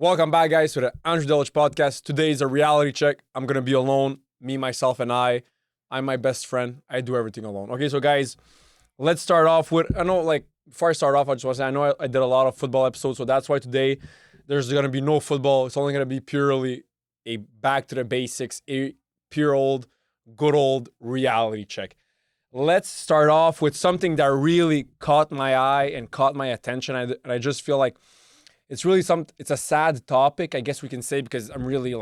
Welcome back, guys, to the Andrei Delic podcast. Today is a reality check. I'm going to be alone, me, myself, and I. I'm my best friend. I do everything alone. Okay, so guys, let's start off with, before I start off, I just want to say, I know I did a lot of football episodes, so that's why today there's going to be no football. It's only going to be purely a back to the basics, a good old reality check. Let's start off with something that really caught my eye and caught my attention. And I just feel like it's a sad topic, I guess we can say, because I'm really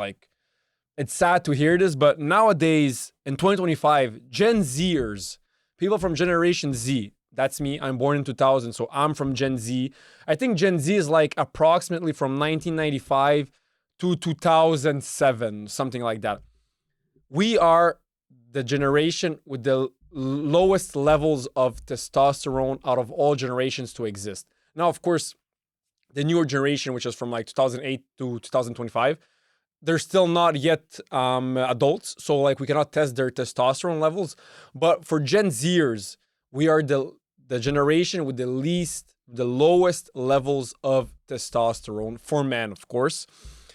it's sad to hear this, but nowadays in 2025, Gen Zers, people from Generation Z, that's me, I'm born in 2000, so I'm from Gen Z. I think Gen Z is like approximately from 1995 to 2007, something like that. We are the generation with the lowest levels of testosterone out of all generations to exist. Now, of course, the newer generation, which is from like 2008 to 2025, they're still not yet adults, so like we cannot test their testosterone levels. But for Gen Zers, we are the generation with the lowest levels of testosterone for men, of course,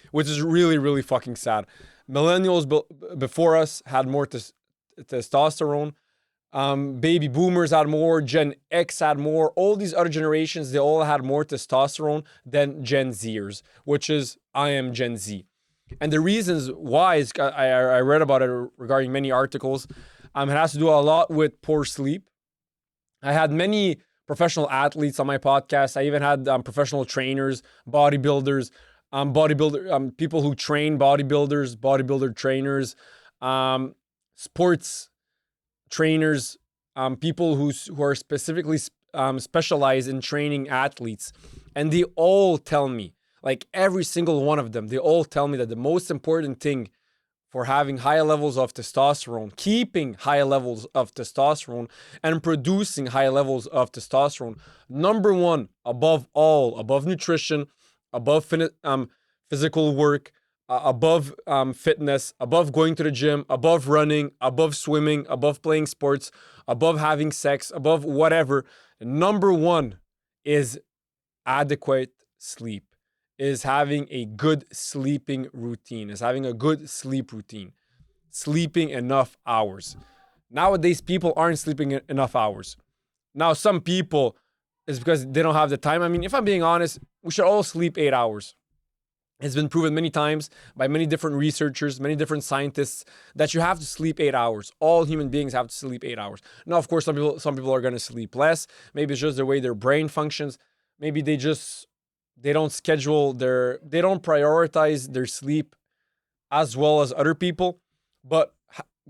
which is really, really fucking sad. Millennials before us had more testosterone. Baby boomers had more, Gen X had more, all these other generations, they all had more testosterone than Gen Zers, which is, I am Gen Z. And the reasons why is, I read about it regarding many articles, it has to do a lot with poor sleep. I had many professional athletes on my podcast. I even had professional trainers, bodybuilders, people who train bodybuilders, bodybuilder trainers, sports trainers, people who are specifically specialized in training athletes. And they all tell me, like every single one of them, they all tell me that the most important thing for having high levels of testosterone, keeping high levels of testosterone, and producing high levels of testosterone, number one, above all, above nutrition, above physical work, above fitness, above going to the gym, above running, above swimming, above playing sports, above having sex, above whatever. Number one is adequate sleep, is having a good sleeping routine, is having a good sleep routine, sleeping enough hours. Nowadays, people aren't sleeping enough hours. Now, some people, it's because they don't have the time. I mean, if I'm being honest, we should all sleep 8 hours. It's been proven many times by many different researchers, many different scientists, that you have to sleep 8 hours. All human beings have to sleep 8 hours. Now, of course, some people are going to sleep less. Maybe it's just the way their brain functions. Maybe they don't prioritize their sleep as well as other people. But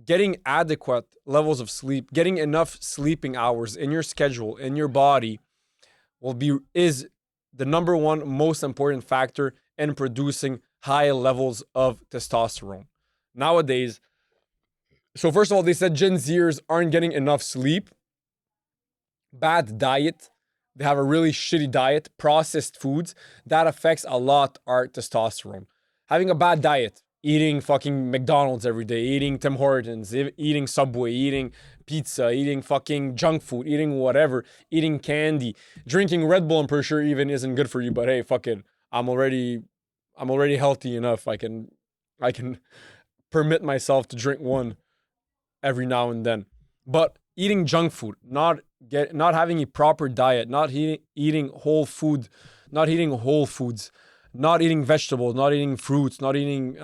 getting adequate levels of sleep, getting enough sleeping hours in your schedule, in your body, is the number one most important factor in producing high levels of testosterone nowadays. So first of all, they said Gen Zers aren't getting enough sleep, bad diet. They have a really shitty diet, processed foods. That affects a lot our testosterone. Having a bad diet, eating fucking McDonald's every day, eating Tim Hortons, eating Subway, eating pizza, eating fucking junk food, eating whatever, eating candy, drinking Red Bull, I'm pretty sure even isn't good for you, but hey, fuck it. I'm already healthy enough. I can permit myself to drink one every now and then. But eating junk food, not having a proper diet, not eating whole food, not eating whole foods, not eating vegetables, not eating fruits, not eating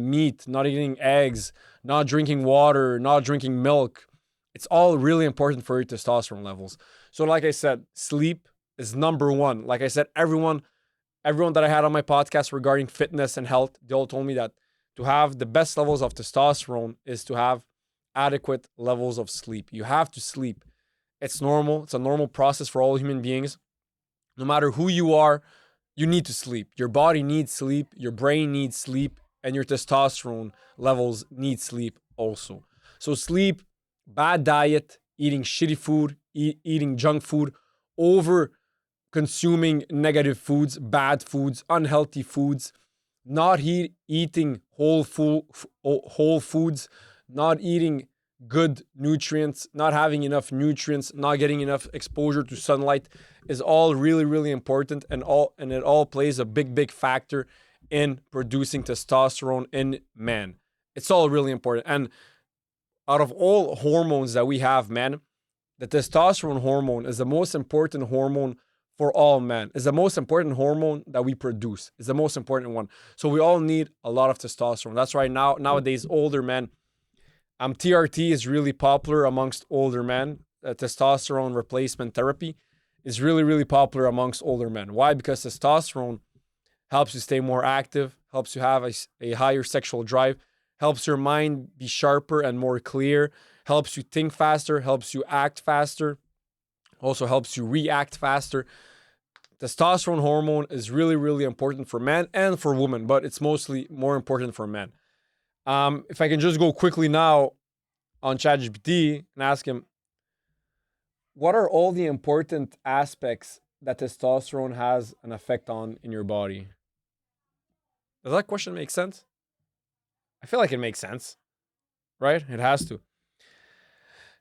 meat, not eating eggs, not drinking water, not drinking milk. It's all really important for your testosterone levels. So like I said, sleep is number one. Like I said, everyone that I had on my podcast regarding fitness and health, they all told me that to have the best levels of testosterone is to have adequate levels of sleep. You have to sleep. It's normal. It's a normal process for all human beings. No matter who you are, you need to sleep. Your body needs sleep. Your brain needs sleep. And your testosterone levels need sleep also. So sleep, bad diet, eating shitty food, eating junk food, over consuming negative foods, bad foods, unhealthy foods, not eating whole foods, not eating good nutrients, not having enough nutrients, not getting enough exposure to sunlight is all really, really important, and it all plays a big factor in producing testosterone in men. It's all really important. And out of all hormones that we have, man, the testosterone hormone is the most important hormone for all men. It's the most important hormone that we produce. It's the most important one. So we all need a lot of testosterone. That's why nowadays older men, TRT is really popular amongst older men. Testosterone replacement therapy is really, really popular amongst older men. Why? Because testosterone helps you stay more active, helps you have a higher sexual drive, helps your mind be sharper and more clear, helps you think faster, helps you act faster, also helps you react faster. Testosterone hormone is really, really important for men and for women, but it's mostly more important for men. If I can just go quickly now on ChatGPT and ask him, what are all the important aspects that testosterone has an effect on in your body? Does that question make sense? I feel like it makes sense, right? It has to.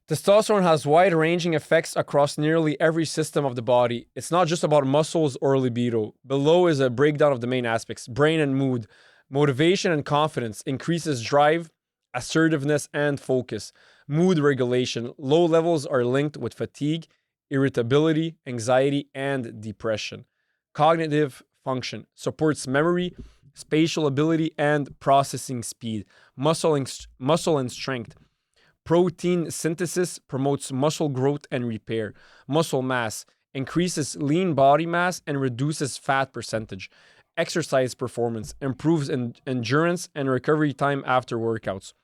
Testosterone has wide-ranging effects across nearly every system of the body. It's not just about muscles or libido. Below is a breakdown of the main aspects: brain and mood, motivation and confidence, increases drive, assertiveness, and focus. Mood regulation. Low levels are linked with fatigue, irritability, anxiety, and depression. Cognitive function. Supports memory, spatial ability, and processing speed. Muscle and strength. Protein synthesis promotes muscle growth and repair. Muscle mass increases lean body mass and reduces fat percentage. Exercise performance improves endurance and recovery time after workouts.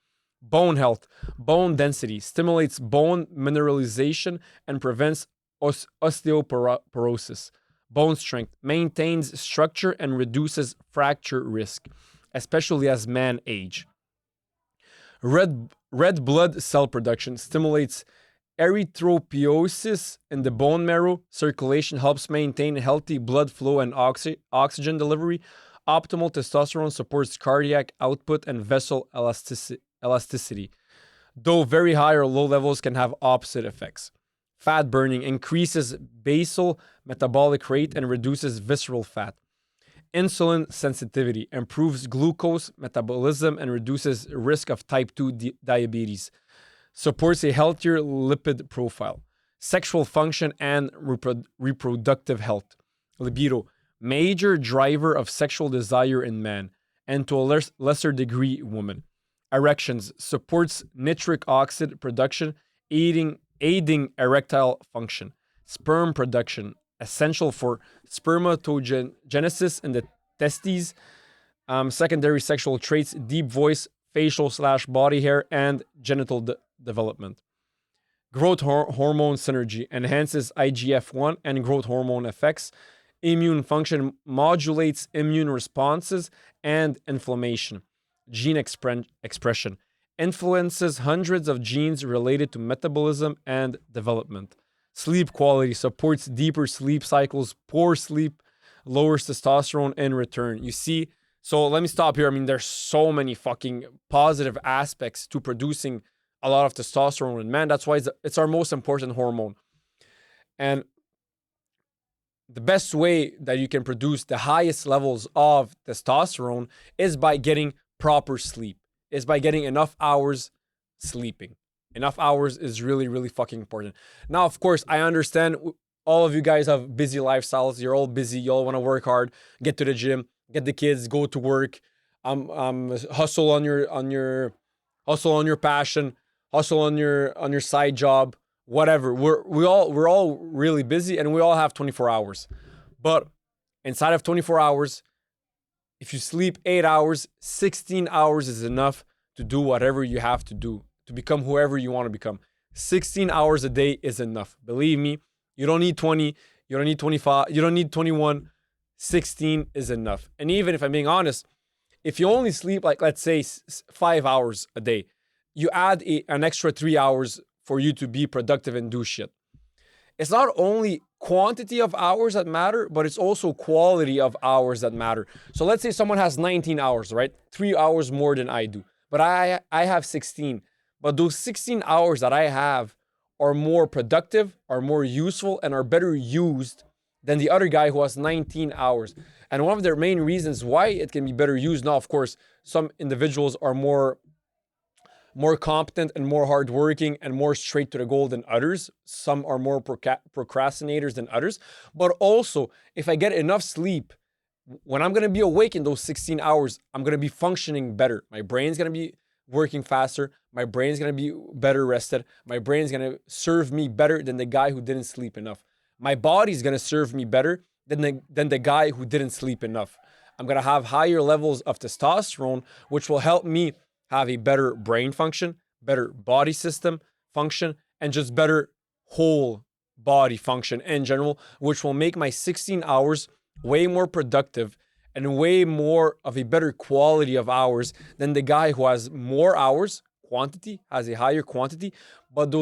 Bone health, bone density stimulates bone mineralization and prevents osteoporosis. Bone strength maintains structure and reduces fracture risk, especially as men age. Red blood cell production stimulates erythropoiesis in the bone marrow. Circulation helps maintain healthy blood flow and oxygen delivery. Optimal testosterone supports cardiac output and vessel elasticity, though very high or low levels can have opposite effects. Fat burning increases basal metabolic rate and reduces visceral fat. Insulin sensitivity improves glucose metabolism and reduces risk of type 2 diabetes. Supports a healthier lipid profile. Sexual function and reproductive health. Libido, major driver of sexual desire in men, and to a lesser degree, women. Erections, supports nitric oxide production, aiding erectile function. Sperm production, essential for spermatogenesis in the testes. Secondary sexual traits: deep voice, facial/body hair, and genital development. Growth hormone synergy enhances IGF-1 and growth hormone effects. Immune function modulates immune responses and inflammation. Gene expression influences hundreds of genes related to metabolism and development. Sleep quality supports deeper sleep cycles. Poor sleep lowers testosterone in return. You see, so let me stop here. I mean, there's so many fucking positive aspects to producing a lot of testosterone in men. That's why it's our most important hormone. And the best way that you can produce the highest levels of testosterone is by getting proper sleep, is by getting enough hours sleeping. Enough hours is really, really fucking important. Now, of course, I understand all of you guys have busy lifestyles. You're all busy. You all want to work hard, get to the gym, get the kids, go to work, hustle on your passion, hustle on your side job, whatever. We're all really busy, and we all have 24 hours. But inside of 24 hours, if you sleep 8 hours, 16 hours is enough to do whatever you have to do, to become whoever you want to become. 16 hours a day is enough. Believe me, you don't need 20, you don't need 25, you don't need 21. 16 is enough. And even if I'm being honest, if you only sleep like, let's say 5 hours a day, you add an extra 3 hours for you to be productive and do shit. It's not only quantity of hours that matter, but it's also quality of hours that matter. So let's say someone has 19 hours, right? 3 hours more than I do, but I have 16. But those 16 hours that I have are more productive, are more useful, and are better used than the other guy who has 19 hours. And one of their main reasons why it can be better used, now, of course, some individuals are more competent and more hardworking and more straight to the goal than others. Some are more procrastinators than others. But also, if I get enough sleep, when I'm going to be awake in those 16 hours, I'm going to be functioning better. My brain's going to be working faster. My brain's going to be better rested. My brain's going to serve me better than the guy who didn't sleep enough. My body's going to serve me better than the guy who didn't sleep enough. I'm going to have higher levels of testosterone, which will help me have a better brain function, better body system function, and just better whole body function in general, which will make my 16 hours way more productive and way more of a better quality of hours than the guy who has more hours, quantity, has a higher quantity, but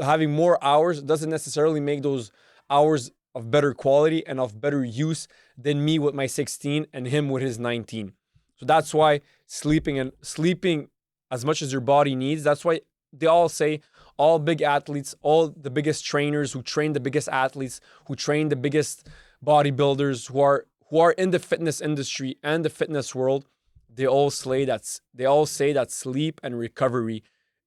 having more hours doesn't necessarily make those hours of better quality and of better use than me with my 16 and him with his 19. So that's why sleeping as much as your body needs. That's why they all say, all big athletes, all the biggest trainers who train the biggest athletes, who train the biggest bodybuilders, who are in the fitness industry and the fitness world, they all say that sleep and recovery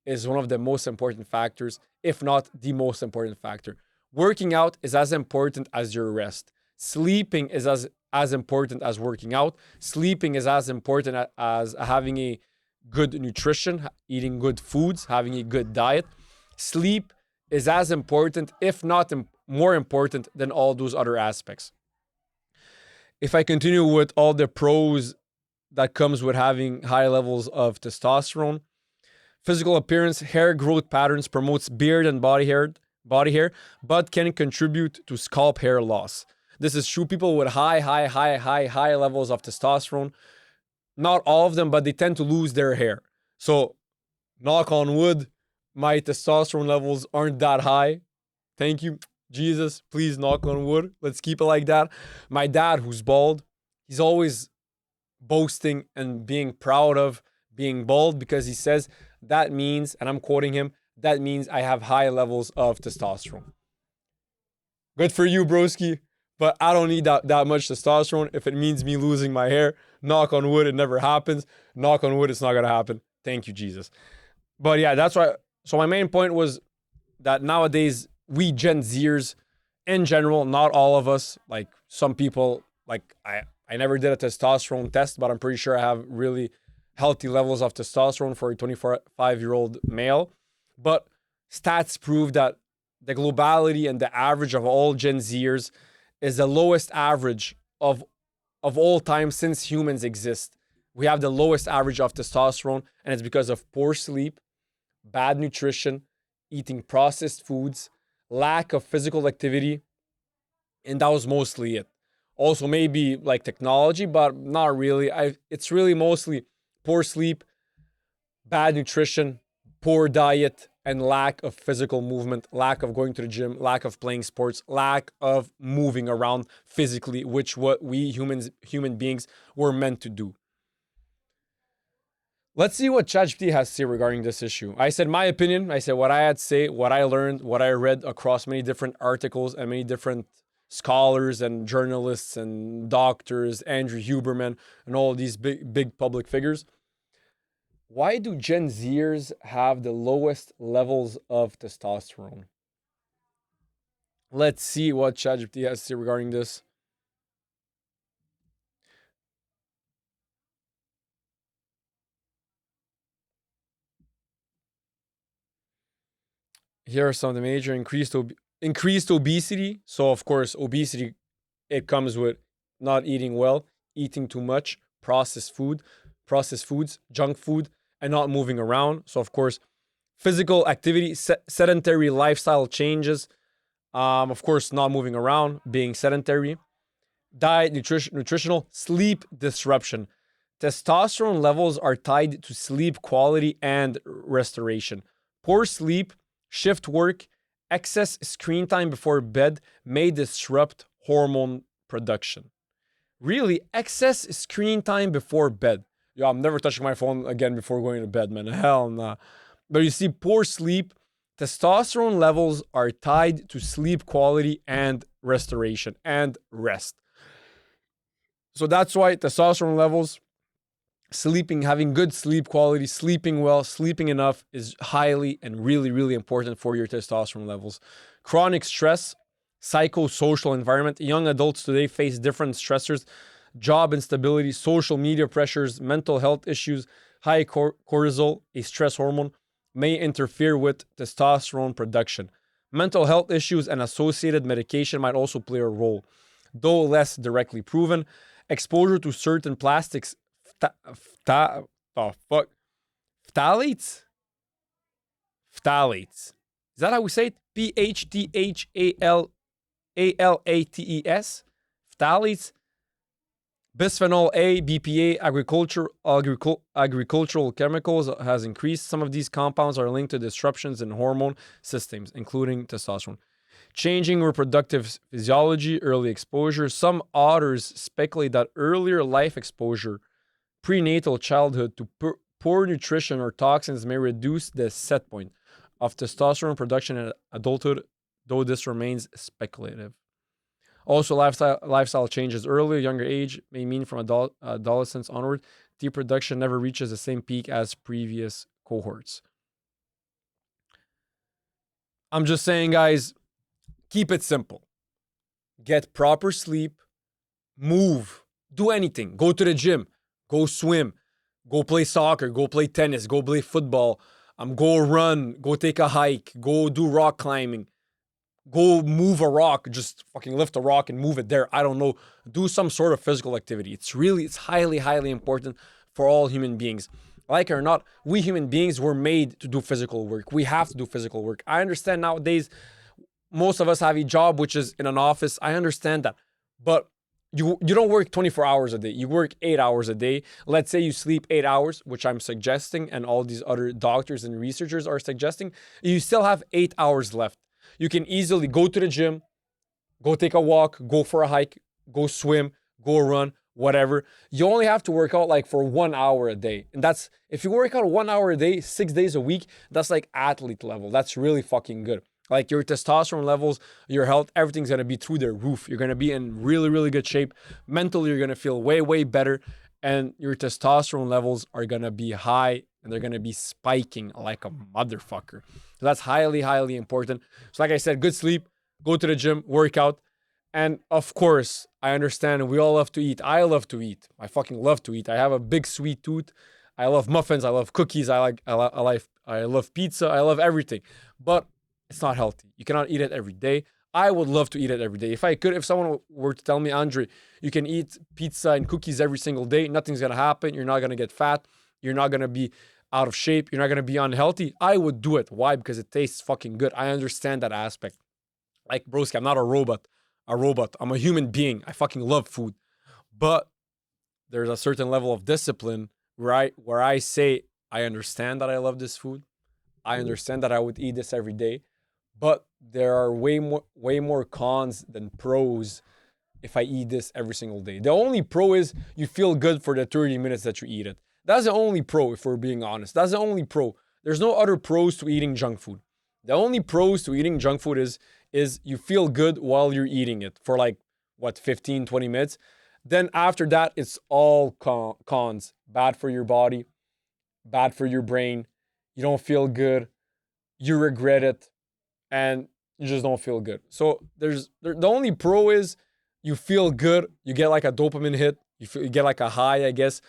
is one of the most important factors, if not the most important factor. Working out is as important as your rest. Sleeping is as important as working out. Sleeping is as important as having a good nutrition, eating good foods, having a good diet. Sleep is as important, if not more important, than all those other aspects. If I continue with all the pros that comes with having high levels of testosterone, physical appearance, hair growth patterns promotes beard and body hair, but can contribute to scalp hair loss. This is true. People with high levels of testosterone, not all of them, but they tend to lose their hair. So, knock on wood, my testosterone levels aren't that high. Thank you, Jesus. Please knock on wood. Let's keep it like that. My dad, who's bald, he's always boasting and being proud of being bald because he says that means, and I'm quoting him, that means I have high levels of testosterone. Good for you, broski. But I don't need that much testosterone if it means me losing my hair. Knock on wood, it never happens. Knock on wood, it's not going to happen. Thank you, Jesus. But yeah, that's why. So my main point was that nowadays, we Gen Zers, in general, not all of us, like some people, like I never did a testosterone test, but I'm pretty sure I have really healthy levels of testosterone for a 25-year-old male. But stats prove that the globality and the average of all Gen Zers is the lowest average of all time since humans exist. We have the lowest average of testosterone, and it's because of poor sleep, bad nutrition, eating processed foods, lack of physical activity, and that was mostly it. Also, maybe like technology, but not really. It's really mostly poor sleep, bad nutrition, poor diet, and lack of physical movement, lack of going to the gym, lack of playing sports, lack of moving around physically, which what we human beings were meant to do. Let's see what ChatGPT has to say regarding this issue. I said my opinion. I said what I had to say, what I learned, what I read across many different articles and many different scholars and journalists and doctors, Andrew Huberman, and all these big public figures. Why do Gen Zers have the lowest levels of testosterone? Let's see what ChatGPT has to say regarding this. Here are some of the major increased obesity. So of course, obesity, it comes with not eating well, eating too much, processed foods, junk food, and not moving around. So of course, physical activity, sedentary lifestyle changes. Of course, not moving around, being sedentary. Diet, nutritional, sleep disruption. Testosterone levels are tied to sleep quality and restoration. Poor sleep, shift work, excess screen time before bed may disrupt hormone production. Really, excess screen time before bed. Yeah, I'm never touching my phone again before going to bed, man. Hell nah. But you see, poor sleep, testosterone levels are tied to sleep quality and restoration and rest. So that's why testosterone levels, sleeping, having good sleep quality, sleeping well, sleeping enough is highly and really, really important for your testosterone levels. Chronic stress, psychosocial environment. Young adults today face different stressors, job instability, social media pressures, mental health issues. High cortisol, a stress hormone, may interfere with testosterone production. Mental health issues and associated medication might also play a role, though less directly proven. Exposure to certain plastics, oh fuck, phthalates? Phthalates. Is that how we say it? PHTHALATES? Phthalates. Bisphenol A, BPA, agricultural chemicals has increased. Some of these compounds are linked to disruptions in hormone systems, including testosterone. Changing reproductive physiology, early exposure. Some authors speculate that earlier life exposure, prenatal childhood, to poor nutrition or toxins may reduce the set point of testosterone production in adulthood, though this remains speculative. Also, lifestyle changes earlier, younger age may mean from adolescence onward, T production never reaches the same peak as previous cohorts. I'm just saying, guys, keep it simple. Get proper sleep, move, do anything. Go to the gym, go swim, go play soccer, go play tennis, go play football, go run, go take a hike, go do rock climbing. Go move a rock, just fucking lift a rock and move it there. I don't know. Do some sort of physical activity. It's highly, highly important for all human beings. Like it or not, we human beings were made to do physical work. We have to do physical work. I understand nowadays, most of us have a job which is in an office. I understand that. But you don't work 24 hours a day. You work 8 hours a day. Let's say you sleep 8 hours, which I'm suggesting, and all these other doctors and researchers are suggesting. You still have 8 hours left. You can easily go to the gym, go take a walk, go for a hike, go swim, go run, whatever. You only have to work out like for 1 hour a day. And that's, if you work out 1 hour a day, 6 days a week, that's like athlete level. That's really fucking good. Like your testosterone levels, your health, everything's going to be through the roof. You're going to be in really, really good shape. Mentally, you're going to feel way, way better. And your testosterone levels are going to be high and they're going to be spiking like a motherfucker. So that's highly, highly important. So like I said, good sleep, go to the gym, work out. And of course, I understand we all love to eat. I love to eat. I fucking love to eat. I have a big sweet tooth. I love muffins. I love cookies. I love pizza. I love everything. But it's not healthy. You cannot eat it every day. I would love to eat it every day. If I could, if someone were to tell me, Andrei, you can eat pizza and cookies every single day, nothing's going to happen. You're not going to get fat. You're not going to be out of shape. You're not going to be unhealthy. I would do it. Why? Because it tastes fucking good. I understand that aspect. Like, broski, I'm not a robot. I'm a human being. I fucking love food. But there's a certain level of discipline where I say, I understand that I love this food. I understand that I would eat this every day. But there are way more cons than pros if I eat this every single day. The only pro is you feel good for the 30 minutes that you eat it. That's the only pro, if we're being honest. That's the only pro. There's no other pros to eating junk food. The only pros to eating junk food is you feel good while you're eating it for like, 15, 20 minutes. Then after that, it's all cons. Bad for your body, bad for your brain. You don't feel good. You regret it. And you just don't feel good. So the only pro is you feel good. You get like a dopamine hit. You get like a high, I guess,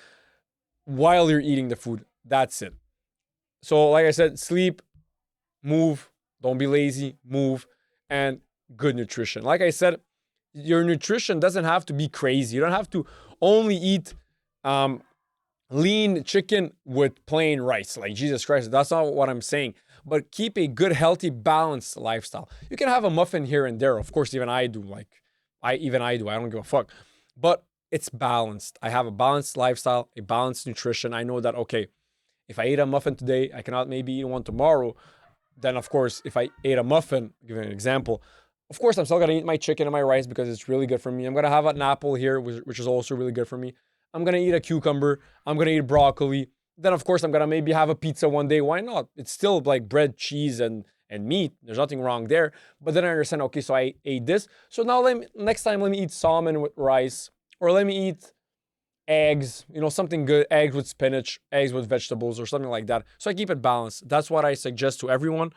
while you're eating the food. That's it. So like I said, sleep, move, don't be lazy, move, and good nutrition. Like I said, your nutrition doesn't have to be crazy. You don't have to only eat lean chicken with plain rice. Like, Jesus Christ, that's not what I'm saying. But keep a good, healthy, balanced lifestyle. You can have a muffin here and there. Of course, even I do. I don't give a fuck. But it's balanced. I have a balanced lifestyle, a balanced nutrition. I know that, okay, if I eat a muffin today, I cannot maybe eat one tomorrow. Then, of course, if I ate a muffin, give you an example, of course, I'm still going to eat my chicken and my rice because it's really good for me. I'm going to have an apple here, which is also really good for me. I'm going to eat a cucumber. I'm going to eat broccoli. Then, of course, I'm going to maybe have a pizza one day. Why not? It's still like bread, cheese, and and meat. There's nothing wrong there. But then I understand, okay, so I ate this. So now next time let me eat salmon with rice, or let me eat eggs, something good, eggs with spinach, eggs with vegetables, or something like that. So I keep it balanced. That's what I suggest to everyone.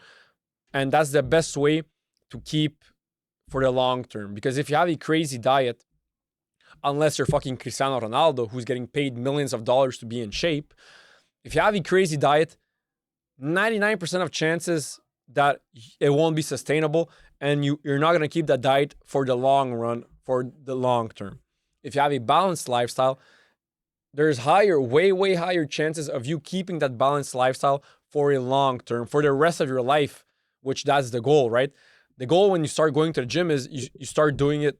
And that's the best way to keep for the long term. Because if you have a crazy diet, unless you're fucking Cristiano Ronaldo, who's getting paid millions of dollars to be in shape, if you have a crazy diet, 99% of chances that it won't be sustainable, and you're not going to keep that diet for the long run, for the long term. If you have a balanced lifestyle, there's way higher chances of you keeping that balanced lifestyle for a long term, for the rest of your life, which that's the goal, right? The goal when you start going to the gym is you start doing it,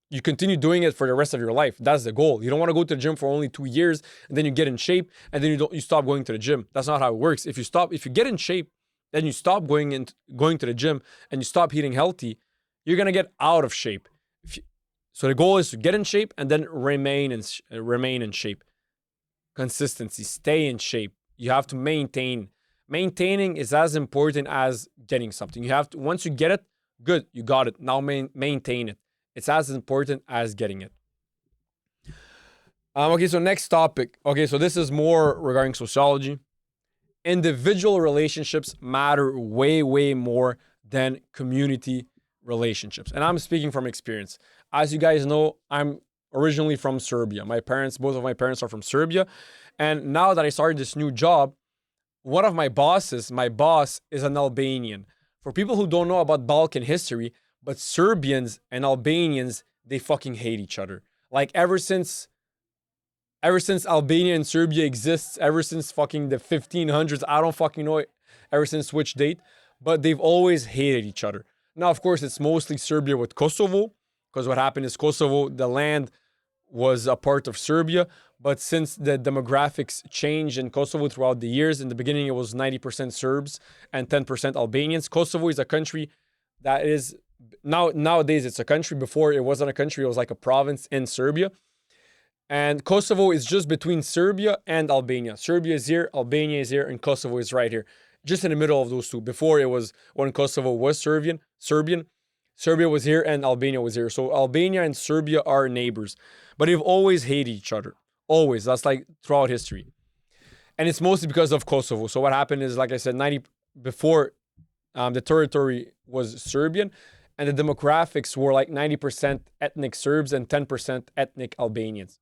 you continue doing it for the rest of your life. That's the goal. You don't want to go to the gym for only 2 years and then you get in shape and then you stop going to the gym. That's not how it works. If you get in shape, then you stop going to the gym and you stop eating healthy, you're gonna get out of shape. So the goal is to get in shape and then remain in shape. Consistency, stay in shape. You have to maintain. Maintaining is as important as getting something. You have to, once you get it, good, you got it. Now maintain it. It's as important as getting it. Okay, so next topic. Okay, so this is more regarding sociology. Individual relationships matter way more than community relationships. And I'm speaking from experience. As you guys know, I'm originally from Serbia. Both of my parents are from Serbia. And now that I started this new job, one of my boss is an Albanian. For people who don't know about Balkan history, but Serbians and Albanians, they fucking hate each other. Like ever since Albania and Serbia exists, ever since fucking the 1500s, I don't fucking know ever since which date, but they've always hated each other. Now, of course, it's mostly Serbia with Kosovo, because what happened is Kosovo, the land was a part of Serbia, but since the demographics changed in Kosovo throughout the years, in the beginning it was 90% Serbs and 10% Albanians. Kosovo is a country that is, nowadays it's a country. Before it wasn't a country, it was like a province in Serbia. And Kosovo is just between Serbia and Albania. Serbia is here, Albania is here, and Kosovo is right here. Just in the middle of those two. Before it was, when Kosovo was Serbian, Serbia was here and Albania was here. So Albania and Serbia are neighbors. But they've always hated each other. Always. That's like throughout history. And it's mostly because of Kosovo. So what happened is, like I said, before the territory was Serbian, and the demographics were like 90% ethnic Serbs and 10% ethnic Albanians.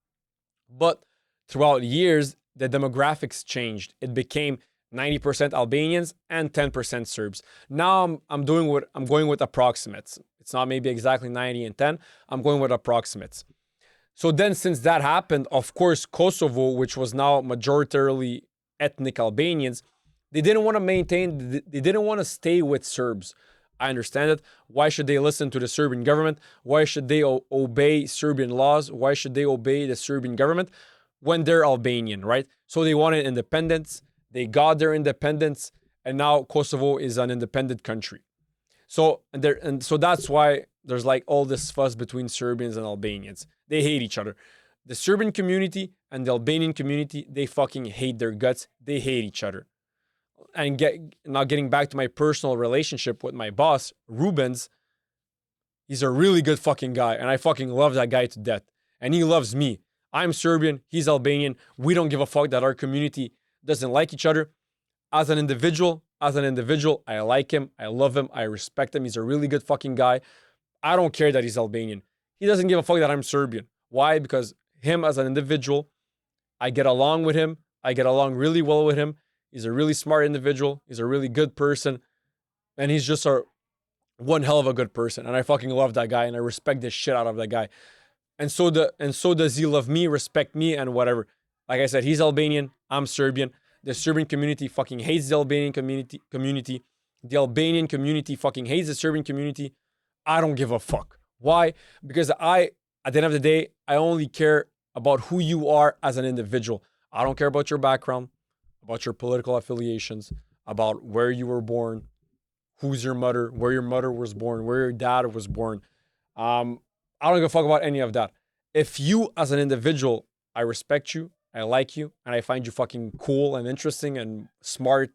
But throughout years, the demographics changed. It became 90% Albanians and 10% Serbs. Now I'm going with approximates. It's not maybe exactly 90 and 10. I'm going with approximates. So then since that happened, of course, Kosovo, which was now majoritarily ethnic Albanians, they didn't want to stay with Serbs. I understand it. Why should they listen to the Serbian government? Why should they obey Serbian laws? Why should they obey the Serbian government when they're Albanian, right? So they wanted independence. They got their independence, and now Kosovo is an independent country. So so that's why there's like all this fuss between Serbians and Albanians. They hate each other. The Serbian community and the Albanian community, they fucking hate their guts. They hate each other. And now getting back to my personal relationship with my boss, Rubens, he's a really good fucking guy, and I fucking love that guy to death. And he loves me. I'm Serbian, he's Albanian. We don't give a fuck that our community doesn't like each other. As an individual, I like him, I love him, I respect him. He's a really good fucking guy. I don't care that he's Albanian. He doesn't give a fuck that I'm Serbian. Why? Because him as an individual, I get along with him. I get along really well with him. He's a really smart individual. He's a really good person. And he's just one hell of a good person. And I fucking love that guy, and I respect the shit out of that guy. And so does he love me, respect me, and whatever. Like I said, he's Albanian, I'm Serbian. The Serbian community fucking hates the Albanian community. The Albanian community fucking hates the Serbian community. I don't give a fuck. Why? Because at the end of the day, I only care about who you are as an individual. I don't care about your background, about your political affiliations, about where you were born, who's your mother, where your mother was born, where your dad was born. I don't give a fuck about any of that. If you as an individual, I respect you, I like you, and I find you fucking cool and interesting and smart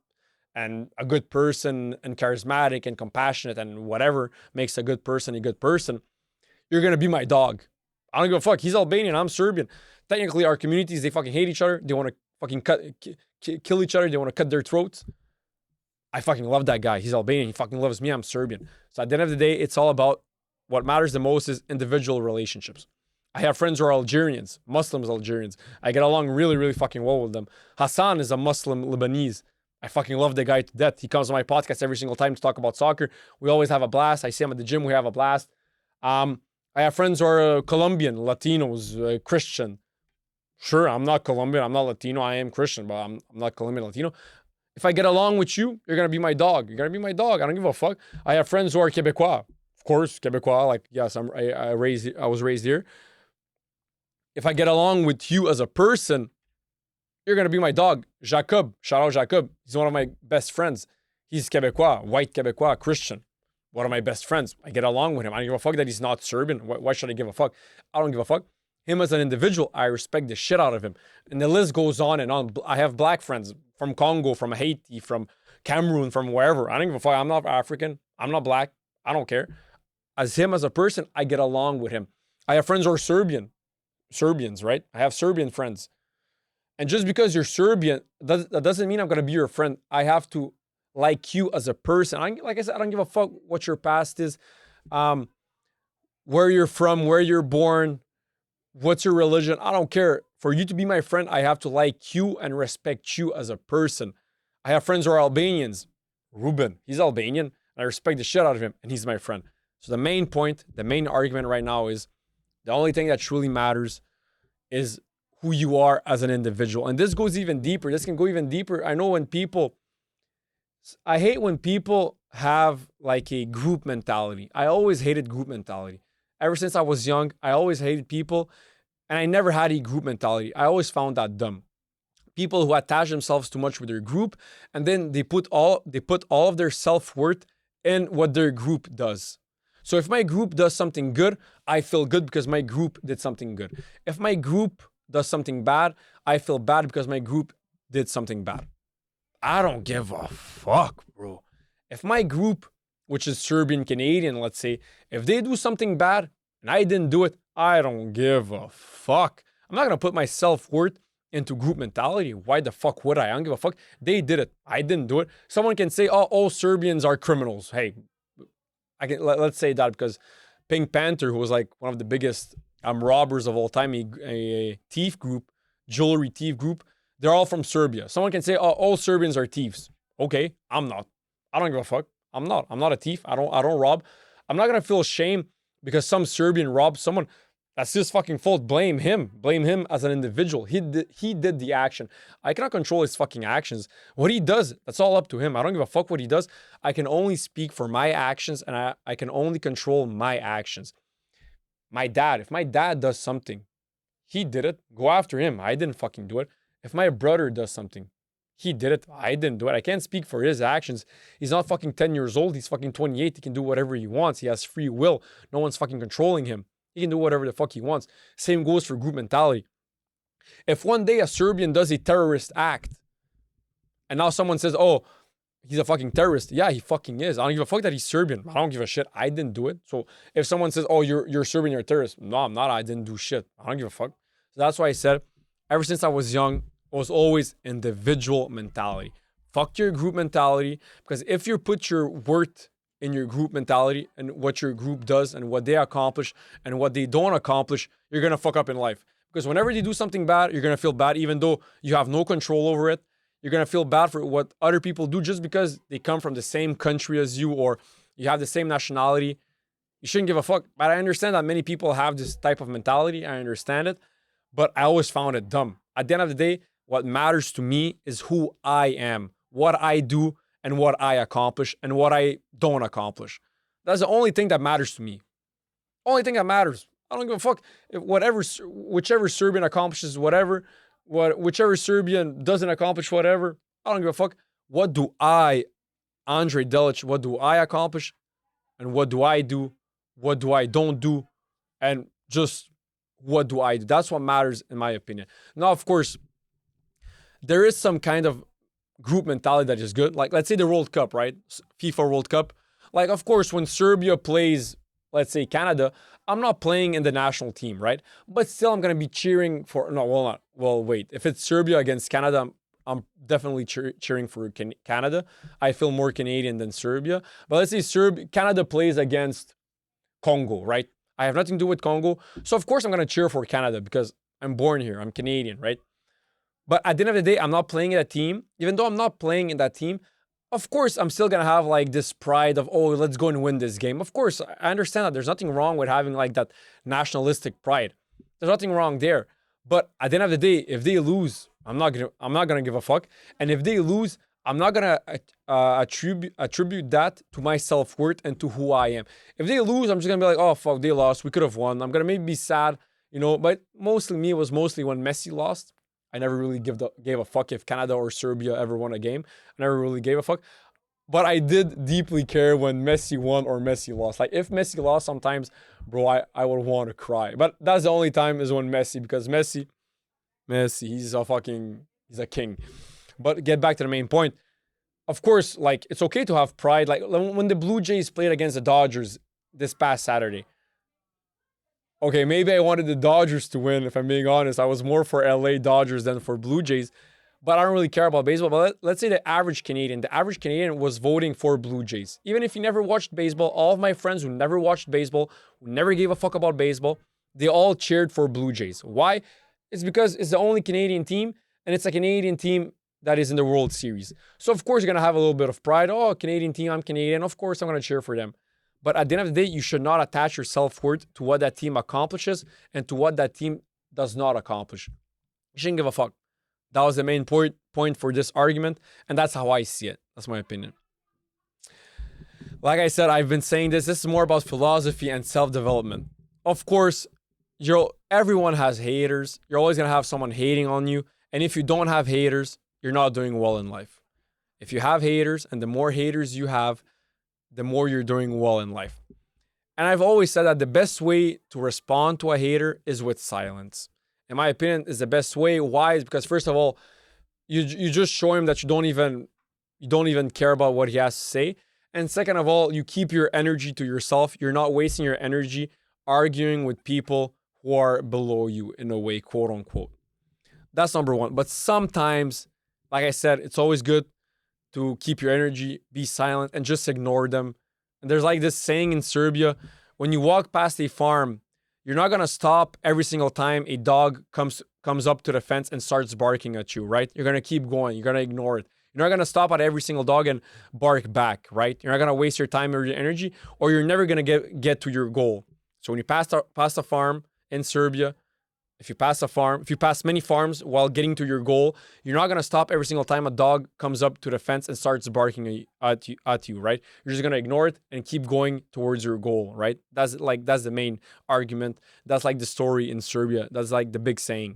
and a good person and charismatic and compassionate and whatever makes a good person, you're gonna be my dog. I don't give a fuck. He's Albanian, I'm Serbian. Technically, our communities, they fucking hate each other. They want to fucking kill each other. They want to cut their throats. I fucking love that guy. He's Albanian. He fucking loves me. I'm Serbian. So at the end of the day, it's all about what matters the most is individual relationships. I have friends who are Algerians, Muslims Algerians. I get along really, really fucking well with them. Hassan is a Muslim Lebanese. I fucking love the guy to death. He comes on my podcast every single time to talk about soccer. We always have a blast. I see him at the gym. We have a blast. I have friends who are Colombian, Latinos, Christian. Sure, I'm not Colombian. I'm not Latino. I am Christian, but I'm not Colombian, Latino. If I get along with you, you're going to be my dog. You're going to be my dog. I don't give a fuck. I have friends who are Quebecois. Of course, Quebecois. Like, yes, I was raised here. If I get along with you as a person, you're going to be my dog. Jacob, shout out Jacob. He's one of my best friends. He's Quebecois, white Quebecois, Christian. One of my best friends. I get along with him. I don't give a fuck that he's not Serbian. Why should I give a fuck? I don't give a fuck. Him as an individual, I respect the shit out of him. And the list goes on and on. I have black friends from Congo, from Haiti, from Cameroon, from wherever. I don't give a fuck. I'm not African. I'm not black. I don't care. As him as a person, I get along with him. I have friends who are Serbians, right? I have Serbian friends. And just because you're Serbian, that doesn't mean I'm going to be your friend. I have to like you as a person. Like I said, I don't give a fuck what your past is, where you're from, where you're born, what's your religion. I don't care. For you to be my friend, I have to like you and respect you as a person. I have friends who are Albanians. Ruben, he's Albanian. And I respect the shit out of him, and he's my friend. So the main point, the main argument right now is the only thing that truly matters is who you are as an individual. And this goes even deeper. This can go even deeper. I hate when people have like a group mentality. I always hated group mentality. Ever since I was young, I always hated people, and I never had a group mentality. I always found that dumb. People who attach themselves too much with their group, and then they put all of their self-worth in what their group does. So if my group does something good, I feel good because my group did something good. If my group does something bad, I feel bad because my group did something bad. I don't give a fuck, bro. If my group, which is Serbian Canadian, let's say, if they do something bad and I didn't do it, I don't give a fuck. I'm not going to put my self-worth into group mentality. Why the fuck would I? I don't give a fuck. They did it. I didn't do it. Someone can say, oh, all Serbians are criminals. Hey, let's say that because Pink Panther, who was like one of the biggest robbers of all time, a thief group, jewelry thief group, they're all from Serbia. Someone can say, oh, all Serbians are thieves. Okay, I'm not. I don't give a fuck. I'm not a thief. I don't rob. I'm not gonna feel shame because some Serbian robbed someone. That's his fucking fault. Blame him. Blame him as an individual. He did the action. I cannot control his fucking actions. What he does, that's all up to him. I don't give a fuck what he does. I can only speak for my actions, and I can only control my actions. My dad, if my dad does something, he did it. Go after him. I didn't fucking do it. If my brother does something, he did it. I didn't do it. I can't speak for his actions. He's not fucking 10 years old. He's fucking 28. He can do whatever he wants. He has free will. No one's fucking controlling him. He can do whatever the fuck he wants. Same goes for group mentality. If one day a Serbian does a terrorist act, and now someone says, oh, he's a fucking terrorist. Yeah, he fucking is. I don't give a fuck that he's Serbian. I don't give a shit. I didn't do it. So if someone says, oh, you're Serbian, you're a terrorist. No, I'm not. I didn't do shit. I don't give a fuck. So that's why I said, ever since I was young, it was always individual mentality. Fuck your group mentality, because if you put your worth in your group mentality and what your group does and what they accomplish and what they don't accomplish, you're going to fuck up in life. Because whenever they do something bad, you're going to feel bad even though you have no control over it. You're going to feel bad for what other people do just because they come from the same country as you or you have the same nationality. You shouldn't give a fuck. But I understand that many people have this type of mentality. I understand it. But I always found it dumb. At the end of the day, what matters to me is who I am, what I do, and what I accomplish, and what I don't accomplish. That's the only thing that matters to me. Only thing that matters. I don't give a fuck. Whichever Serbian accomplishes whatever, whichever Serbian doesn't accomplish whatever, I don't give a fuck. What do I, Andrei Delic, what do I accomplish? And what do I do? What do I don't do? And just what do I do? That's what matters in my opinion. Now, of course, there is some kind of group mentality that is good. Like, let's say the World Cup, right? FIFA World Cup. Like, of course, when Serbia plays, let's say Canada, I'm not playing in the national team, right? But still, I'm gonna be cheering for. No, well, not. Well, wait. If it's Serbia against Canada, I'm definitely cheering for Canada. I feel more Canadian than Serbia. But let's say Canada plays against Congo, right? I have nothing to do with Congo, so of course I'm gonna cheer for Canada because I'm born here. I'm Canadian, right? But at the end of the day, I'm not playing in a team. Even though I'm not playing in that team, of course, I'm still gonna have like this pride of, oh, let's go and win this game. Of course, I understand that there's nothing wrong with having like that nationalistic pride. There's nothing wrong there. But at the end of the day, if they lose, I'm not gonna give a fuck. And if they lose, I'm not gonna attribute that to my self-worth and to who I am. If they lose, I'm just gonna be like, oh fuck, they lost. We could have won. I'm gonna maybe be sad, you know. But mostly me, it was mostly when Messi lost. I never really gave a fuck if Canada or Serbia ever won a game. I never really gave a fuck. But I did deeply care when Messi won or Messi lost. Like, if Messi lost, sometimes, bro, I would want to cry. But that's the only time is when Messi, because Messi, he's a king. But get back to the main point. Of course, like, it's okay to have pride. Like, when the Blue Jays played against the Dodgers this past Saturday, okay, maybe I wanted the Dodgers to win, if I'm being honest. I was more for LA Dodgers than for Blue Jays. But I don't really care about baseball. But let's say the average Canadian was voting for Blue Jays. Even if he never watched baseball, all of my friends who never watched baseball, who never gave a fuck about baseball, they all cheered for Blue Jays. Why? It's because it's the only Canadian team, and it's a Canadian team that is in the World Series. So of course you're going to have a little bit of pride. Oh, Canadian team, I'm Canadian. Of course I'm going to cheer for them. But at the end of the day, you should not attach your self-worth to what that team accomplishes and to what that team does not accomplish. You shouldn't give a fuck. That was the main point for this argument, and that's how I see it. That's my opinion. Like I said, I've been saying this. This is more about philosophy and self-development. Of course, everyone has haters. You're always going to have someone hating on you. And if you don't have haters, you're not doing well in life. If you have haters, and the more haters you have, the more you're doing well in life. And I've always said that the best way to respond to a hater is with silence. In my opinion, is the best way. Why? Is because first of all, you just show him that you don't even care about what he has to say. And second of all, you keep your energy to yourself. You're not wasting your energy arguing with people who are below you in a way, quote unquote. That's number one. But sometimes, like I said, it's always good to keep your energy, be silent, and just ignore them. And there's like this saying in Serbia, when you walk past a farm, you're not gonna stop every single time a dog comes up to the fence and starts barking at you, right? You're gonna keep going. You're gonna ignore it. You're not gonna stop at every single dog and bark back, right? You're not gonna waste your time or your energy, or you're never gonna get to your goal. So when you pass a farm in Serbia, if you pass many farms while getting to your goal, you're not gonna stop every single time a dog comes up to the fence and starts barking at you, right? You're just gonna ignore it and keep going towards your goal, right? That's the main argument. That's like the story in Serbia. That's like the big saying.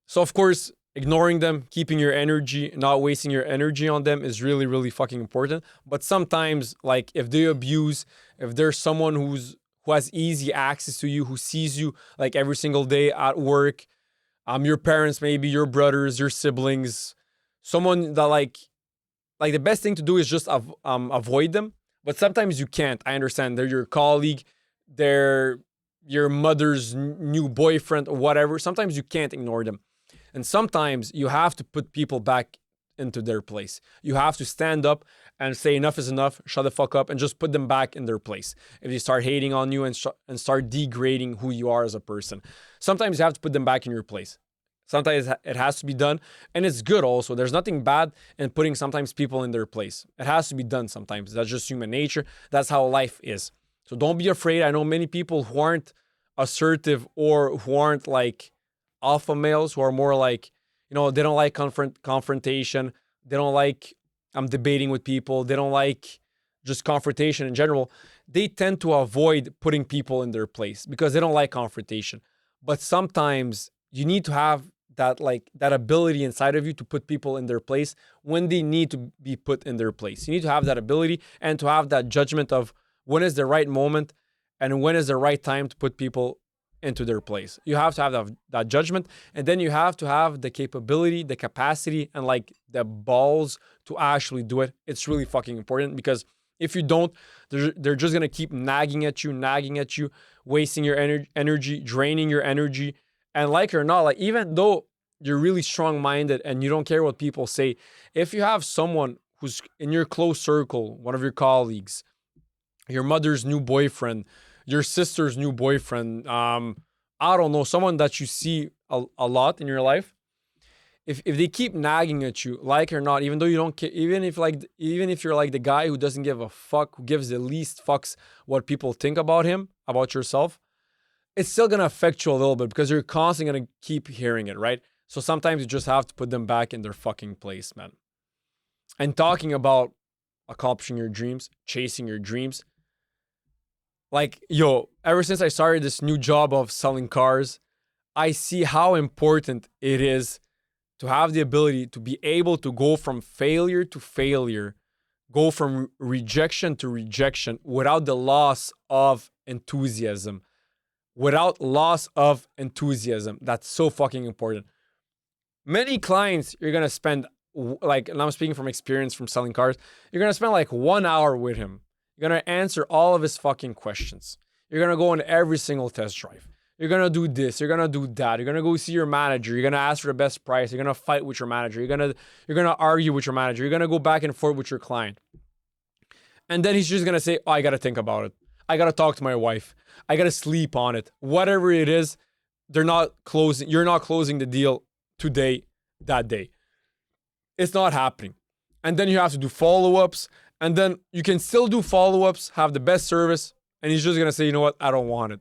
So of course, ignoring them, keeping your energy, not wasting your energy on them is really, really fucking important. But sometimes, like, if they abuse, if there's someone who has easy access to you, who sees you like every single day at work, your parents, maybe your brothers, your siblings, someone that like the best thing to do is just avoid them. But sometimes you can't. I understand. They're your colleague, they're your mother's new boyfriend or whatever. Sometimes you can't ignore them. And sometimes you have to put people back into their place. You have to stand up and say enough is enough, shut the fuck up, and just put them back in their place. If they start hating on you and start degrading who you are as a person, sometimes you have to put them back in your place. Sometimes it has to be done, and it's good also. There's nothing bad in putting sometimes people in their place. It has to be done sometimes. That's just human nature. That's how life is. So don't be afraid. I know many people who aren't assertive or who aren't like alpha males, who are more like, they don't like confrontation. They don't like debating with people. They don't like just confrontation in general. They tend to avoid putting people in their place because they don't like confrontation. But sometimes you need to have that ability inside of you to put people in their place when they need to be put in their place. You need to have that ability and to have that judgment of when is the right moment and when is the right time to put people into their place. You have to have that judgment, and then you have to have the capability, the capacity, and like the balls to actually do it. It's really fucking important, because if you don't, they're just gonna keep nagging at you, wasting your energy, draining your energy. And like it or not, like even though you're really strong-minded and you don't care what people say, if you have someone who's in your close circle, one of your colleagues, your mother's new boyfriend, your sister's new boyfriend, I don't know, someone that you see a lot in your life, if they keep nagging at you, like it or not, even though you don't care, even if you're like the guy who doesn't give a fuck, who gives the least fucks what people think about him, about yourself, it's still gonna affect you a little bit, because you're constantly gonna keep hearing it, right? So sometimes you just have to put them back in their fucking place, man. And talking about accomplishing your dreams, chasing your dreams, like, yo, ever since I started this new job of selling cars, I see how important it is to have the ability to be able to go from failure to failure, go from rejection to rejection without the loss of enthusiasm. Without loss of enthusiasm. That's so fucking important. Many clients, you're going to spend, like, and I'm speaking from experience from selling cars, you're going to spend like 1 hour with him. You're going to answer all of his fucking questions. You're going to go on every single test drive. You're going to do this. You're going to do that. You're going to go see your manager. You're going to ask for the best price. You're going to fight with your manager. You're going to argue with your manager. You're going to go back and forth with your client. And then he's just going to say, oh, I got to think about it. I got to talk to my wife. I got to sleep on it. Whatever it is, you're not closing the deal today, that day. It's not happening. And then you have to do follow-ups. And then you can still do follow-ups, have the best service. And he's just going to say, you know what? I don't want it.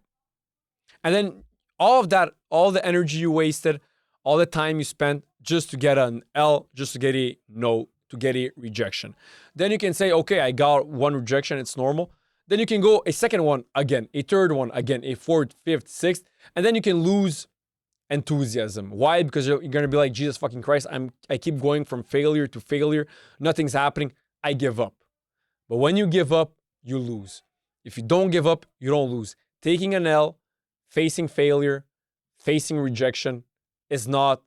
And then all of that, all the energy you wasted, all the time you spent just to get an L, just to get a no, to get a rejection. Then you can say, okay, I got one rejection. It's normal. Then you can go a second one again, a third one again, a fourth, fifth, sixth. And then you can lose enthusiasm. Why? Because you're going to be like, Jesus fucking Christ, I keep going from failure to failure. Nothing's happening. I give up. But when you give up, you lose. If you don't give up, you don't lose. Taking an L, facing failure, facing rejection is not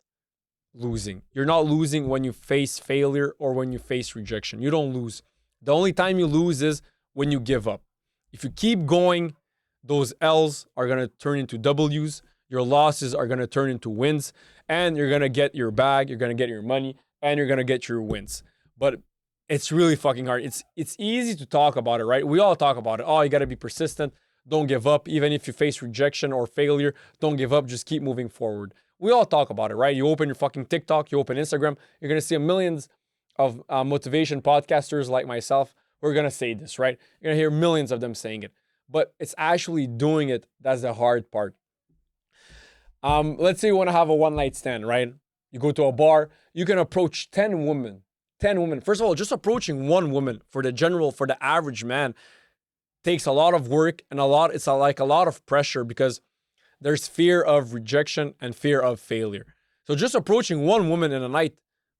losing. You're not losing when you face failure or when you face rejection. You don't lose. The only time you lose is when you give up. If you keep going, those L's are going to turn into W's. Your losses are going to turn into wins. And you're going to get your bag. You're going to get your money. And you're going to get your wins. But it's really fucking hard. It's easy to talk about it, right? We all talk about it. Oh, you got to be persistent. Don't give up. Even if you face rejection or failure, don't give up. Just keep moving forward. We all talk about it, right? You open your fucking TikTok, you open Instagram, you're going to see millions of motivation podcasters like myself. We're going to say this, right? You're going to hear millions of them saying it. But it's actually doing it that's the hard part. Let's say you want to have a one-night stand, right? You go to a bar, you can approach 10 women. 10 women. First of all, just approaching one woman for the average man takes a lot of work and it's like a lot of pressure, because there's fear of rejection and fear of failure. So just approaching one woman in a night,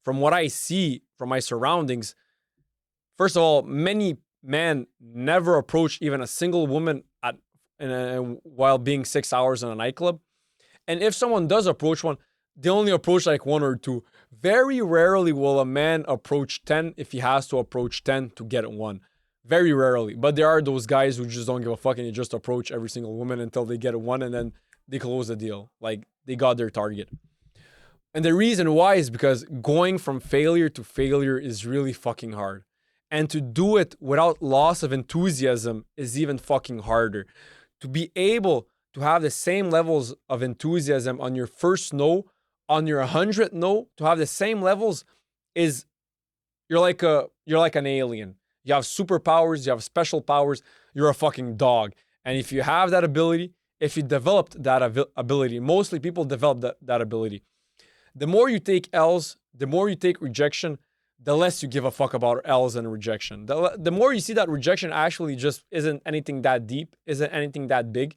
from what I see from my surroundings, first of all, many men never approach even a single woman while being 6 hours in a nightclub. And if someone does approach one, they only approach like one or two. Very rarely will a man approach 10 if he has to approach 10 to get one. Very rarely. But there are those guys who just don't give a fuck and they just approach every single woman until they get one, and then they close the deal. Like, they got their target. And the reason why is because going from failure to failure is really fucking hard. And to do it without loss of enthusiasm is even fucking harder. To be able to have the same levels of enthusiasm on your first no, on your 100th no, to have the same levels is, you're like an alien. You have superpowers, you have special powers, you're a fucking dog. And if you have that ability, if you developed that ability, mostly people develop that ability. The more you take L's, the more you take rejection, the less you give a fuck about L's and rejection. The more you see that rejection actually just isn't anything that deep, isn't anything that big,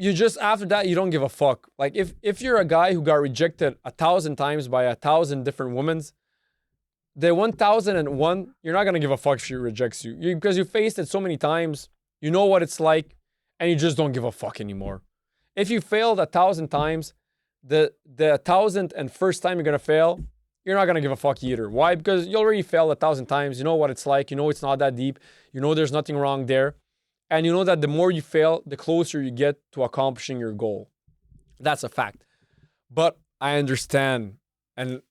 you just, after that, you don't give a fuck. Like, if you're a guy who got rejected 1,000 times by 1,000 different women, the 1,001, you're not going to give a fuck if she rejects you. Because you faced it so many times, you know what it's like, and you just don't give a fuck anymore. If you failed 1,000 times, the 1,001st time you're gonna fail, you're not gonna give a fuck either. Why? Because you already failed 1,000 times. You know what it's like. You know it's not that deep. You know there's nothing wrong there. And you know that the more you fail, the closer you get to accomplishing your goal. That's a fact. But I understand, and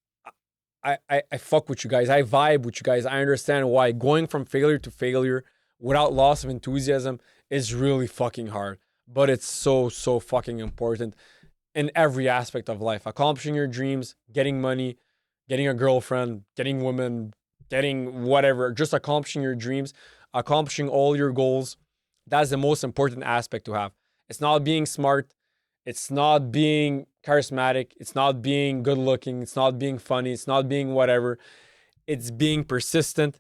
I fuck with you guys. I vibe with you guys. I understand why going from failure to failure without loss of enthusiasm is really fucking hard. But it's so fucking important in every aspect of life. Accomplishing your dreams, getting money, getting a girlfriend, getting women, getting whatever, just accomplishing your dreams, accomplishing all your goals. That's the most important aspect to have. It's not being smart. It's not being charismatic. It's not being good looking. It's not being funny. It's not being whatever. It's being persistent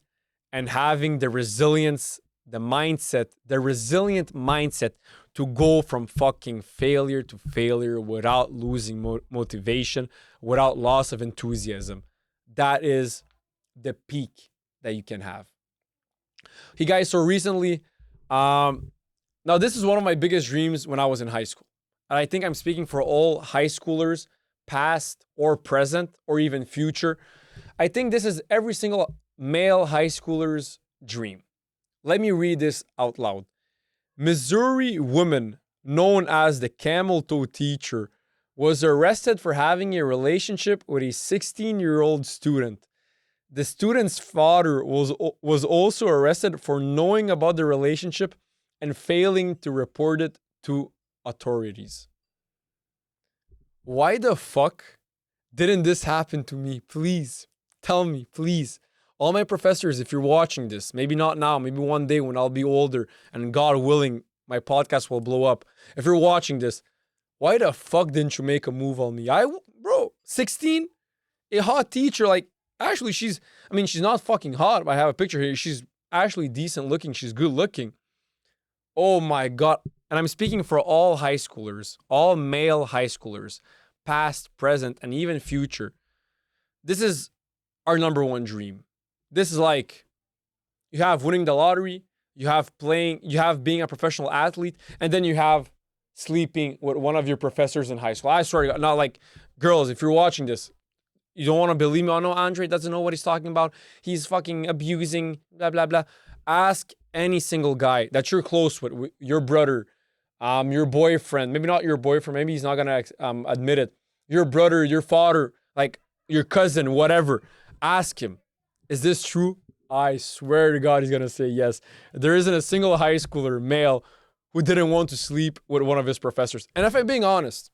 and having the resilience, the mindset, the resilient mindset to go from fucking failure to failure without losing motivation, without loss of enthusiasm. That is the peak that you can have. Hey guys, so recently, now this is one of my biggest dreams when I was in high school. And I think I'm speaking for all high schoolers, past or present, or even future. I think this is every single male high schooler's dream. Let me read this out loud. Missouri woman known as the camel toe teacher was arrested for having a relationship with a 16-year-old student. The student's father was also arrested for knowing about the relationship and failing to report it to authorities. Why the fuck didn't this happen to me? Please tell me, please. All my professors, if you're watching this, maybe not now, maybe one day when I'll be older and God willing, my podcast will blow up. If you're watching this, why the fuck didn't you make a move on me? Bro, 16, a hot teacher, like, actually she's not fucking hot. I have a picture here. She's actually decent looking. She's good looking. Oh my God. And I'm speaking for all high schoolers, all male high schoolers, past, present, and even future. This is our number one dream. This is like, you have winning the lottery, you have being a professional athlete, and then you have sleeping with one of your professors in high school. I swear to God, not like, girls, if you're watching this, you don't want to believe me. Oh no, Andrei doesn't know what he's talking about. He's fucking abusing, blah, blah, blah. Ask any single guy that you're close with, your brother, your boyfriend, maybe not your boyfriend, maybe he's not gonna admit it. Your brother, your father, like your cousin, whatever. Ask him, is this true? I swear to God, he's gonna say yes. There isn't a single high schooler, male, who didn't want to sleep with one of his professors. And if I'm being honest,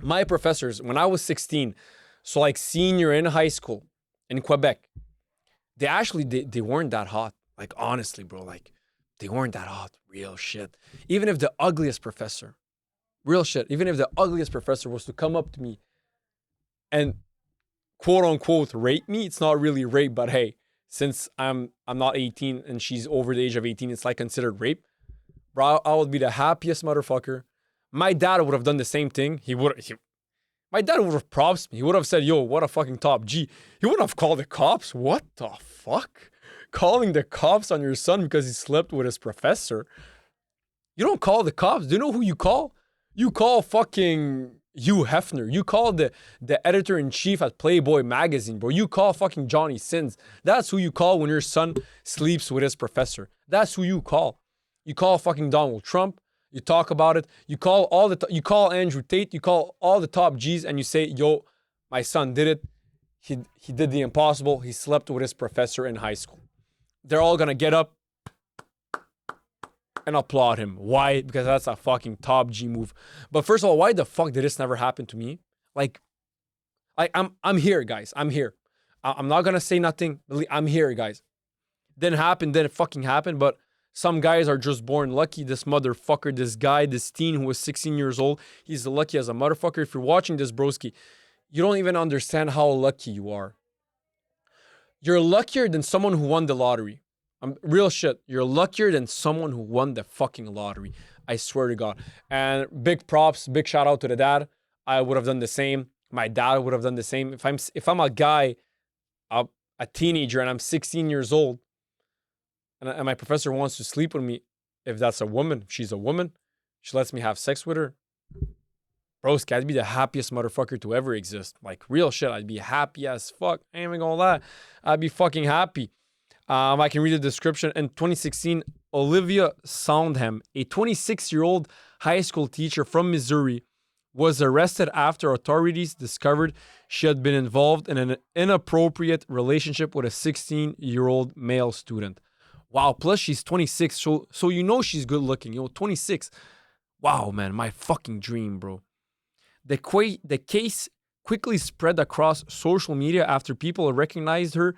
my professors, when I was 16, so like senior in high school in Quebec, they weren't that hot. Like honestly, bro, like they weren't that hot. Real shit. Even if the ugliest professor, real shit, even if the ugliest professor was to come up to me and quote unquote rape me, it's not really rape, but hey, since I'm not 18 and she's over the age of 18, it's like considered rape. Bro, I would be the happiest motherfucker. My dad would have done the same thing. My dad would have props me. He would have said, yo, what a fucking top G. He wouldn't have called the cops. What the fuck? Calling the cops on your son because he slept with his professor. You don't call the cops. Do you know who you call? You call fucking Hugh Hefner. You call the editor-in-chief at Playboy magazine, bro. You call fucking Johnny Sins. That's who you call when your son sleeps with his professor. That's who you call. You call fucking Donald Trump. You talk about it. You call you call Andrew Tate. You call all the top G's and you say, yo, my son did it. He did the impossible. He slept with his professor in high school. They're all gonna get up and applaud him. Why? Because that's a fucking top G move. But first of all, why the fuck did this never happen to me? Like, I'm here, guys. I'm here. I'm not gonna say nothing. I'm here, guys. Didn't fucking happen. But some guys are just born lucky. This motherfucker, this guy, this teen who was 16 years old, he's lucky as a motherfucker. If you're watching this, broski, you don't even understand how lucky you are. You're luckier than someone who won the lottery. Real shit. You're luckier than someone who won the fucking lottery. I swear to God. And big props, big shout out to the dad. I would have done the same. My dad would have done the same. If I'm a guy, a teenager, and I'm 16 years old, and my professor wants to sleep with me, if that's a woman, if she's a woman, she lets me have sex with her, broski, I'd be the happiest motherfucker to ever exist. Like, real shit, I'd be happy as fuck. I ain't even gonna lie. I'd be fucking happy. I can read the description. In 2016, Olivia Sondheim, a 26-year-old high school teacher from Missouri, was arrested after authorities discovered she had been involved in an inappropriate relationship with a 16-year-old male student. Wow, plus she's 26, so you know she's good looking. 26. Wow, man, my fucking dream, bro. The case quickly spread across social media after people recognized her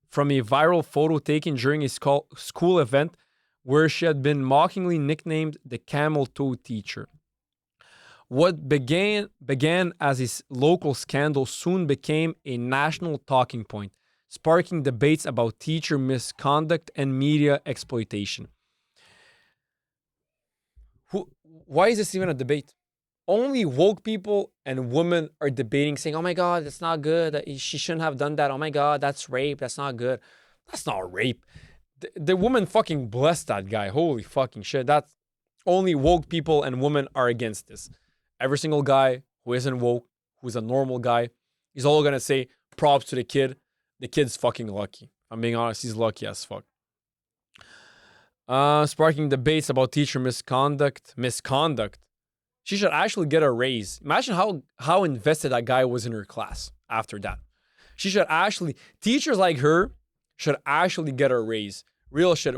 from a viral photo taken during a school event where she had been mockingly nicknamed the camel toe teacher. What began as a local scandal soon became a national talking point, sparking debates about teacher misconduct and media exploitation. Why is this even a debate? Only woke people and women are debating, saying, oh my God, that's not good. She shouldn't have done that. Oh my God, that's rape. That's not good. That's not rape. The woman fucking blessed that guy. Holy fucking shit. That's only woke people and women are against this. Every single guy who isn't woke, who's a normal guy, he's all gonna say props to the kid. The kid's fucking lucky. I'm being honest, he's lucky as fuck. Sparking debates about teacher misconduct. She should actually get a raise. Imagine how invested that guy was in her class after that. She should actually, teachers like her should actually get a raise. Real shit.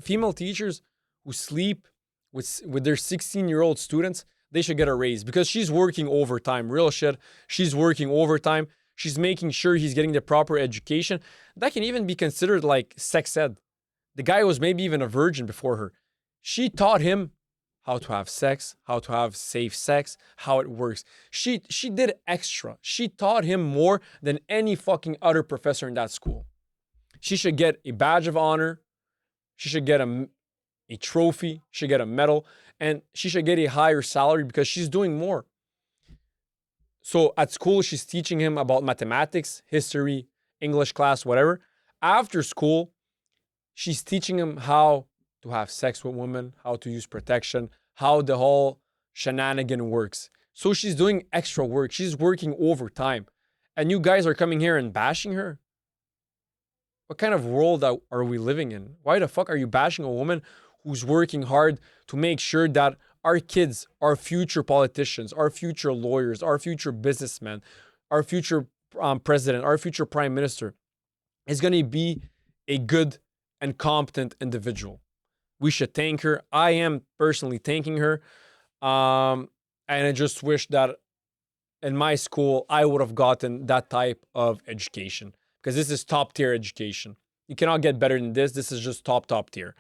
Female teachers who sleep with their 16-year-old students, they should get a raise because she's working overtime. Real shit. She's working overtime. She's making sure he's getting the proper education. That can even be considered like sex ed. The guy was maybe even a virgin before her. She taught him how to have sex, how to have safe sex, how it works. She did extra. She taught him more than any fucking other professor in that school. She should get a badge of honor. She should get a trophy. She should get a medal. And she should get a higher salary because she's doing more. So at school, she's teaching him about mathematics, history, English class, whatever. After school, she's teaching him how to have sex with women, how to use protection, how the whole shenanigan works. So she's doing extra work. She's working overtime. And you guys are coming here and bashing her? What kind of world are we living in? Why the fuck are you bashing a woman who's working hard to make sure that our kids, our future politicians, our future lawyers, our future businessmen, our future president, our future prime minister is going to be a good and competent individual? We should thank her. I am personally thanking her. And I just wish that in my school, I would have gotten that type of education because this is top tier education. You cannot get better than this. This is just top tier.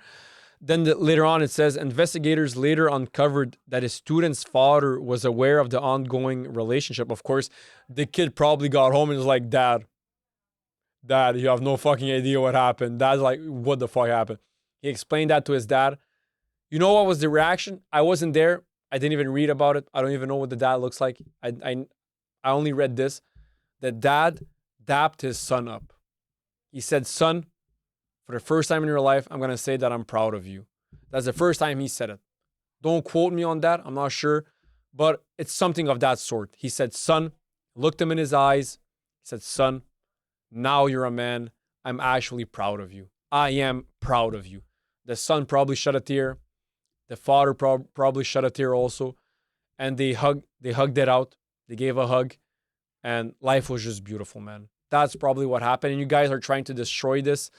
Then later on, it says, investigators later uncovered that his student's father was aware of the ongoing relationship. Of course, the kid probably got home and was like, Dad, you have no fucking idea what happened. Dad's like, what the fuck happened? He explained that to his dad. You know what was the reaction? I wasn't there. I didn't even read about it. I don't even know what the dad looks like. I only read this. The dad dapped his son up. He said, son, for the first time in your life, I'm going to say that I'm proud of you. That's the first time he said it. Don't quote me on that. I'm not sure. But it's something of that sort. He said, son, looked him in his eyes. He said, son, now you're a man. I'm actually proud of you. I am proud of you. The son probably shed a tear. The father probably shed a tear also. And they hugged it out. They gave a hug. And life was just beautiful, man. That's probably what happened. And you guys are trying to destroy this.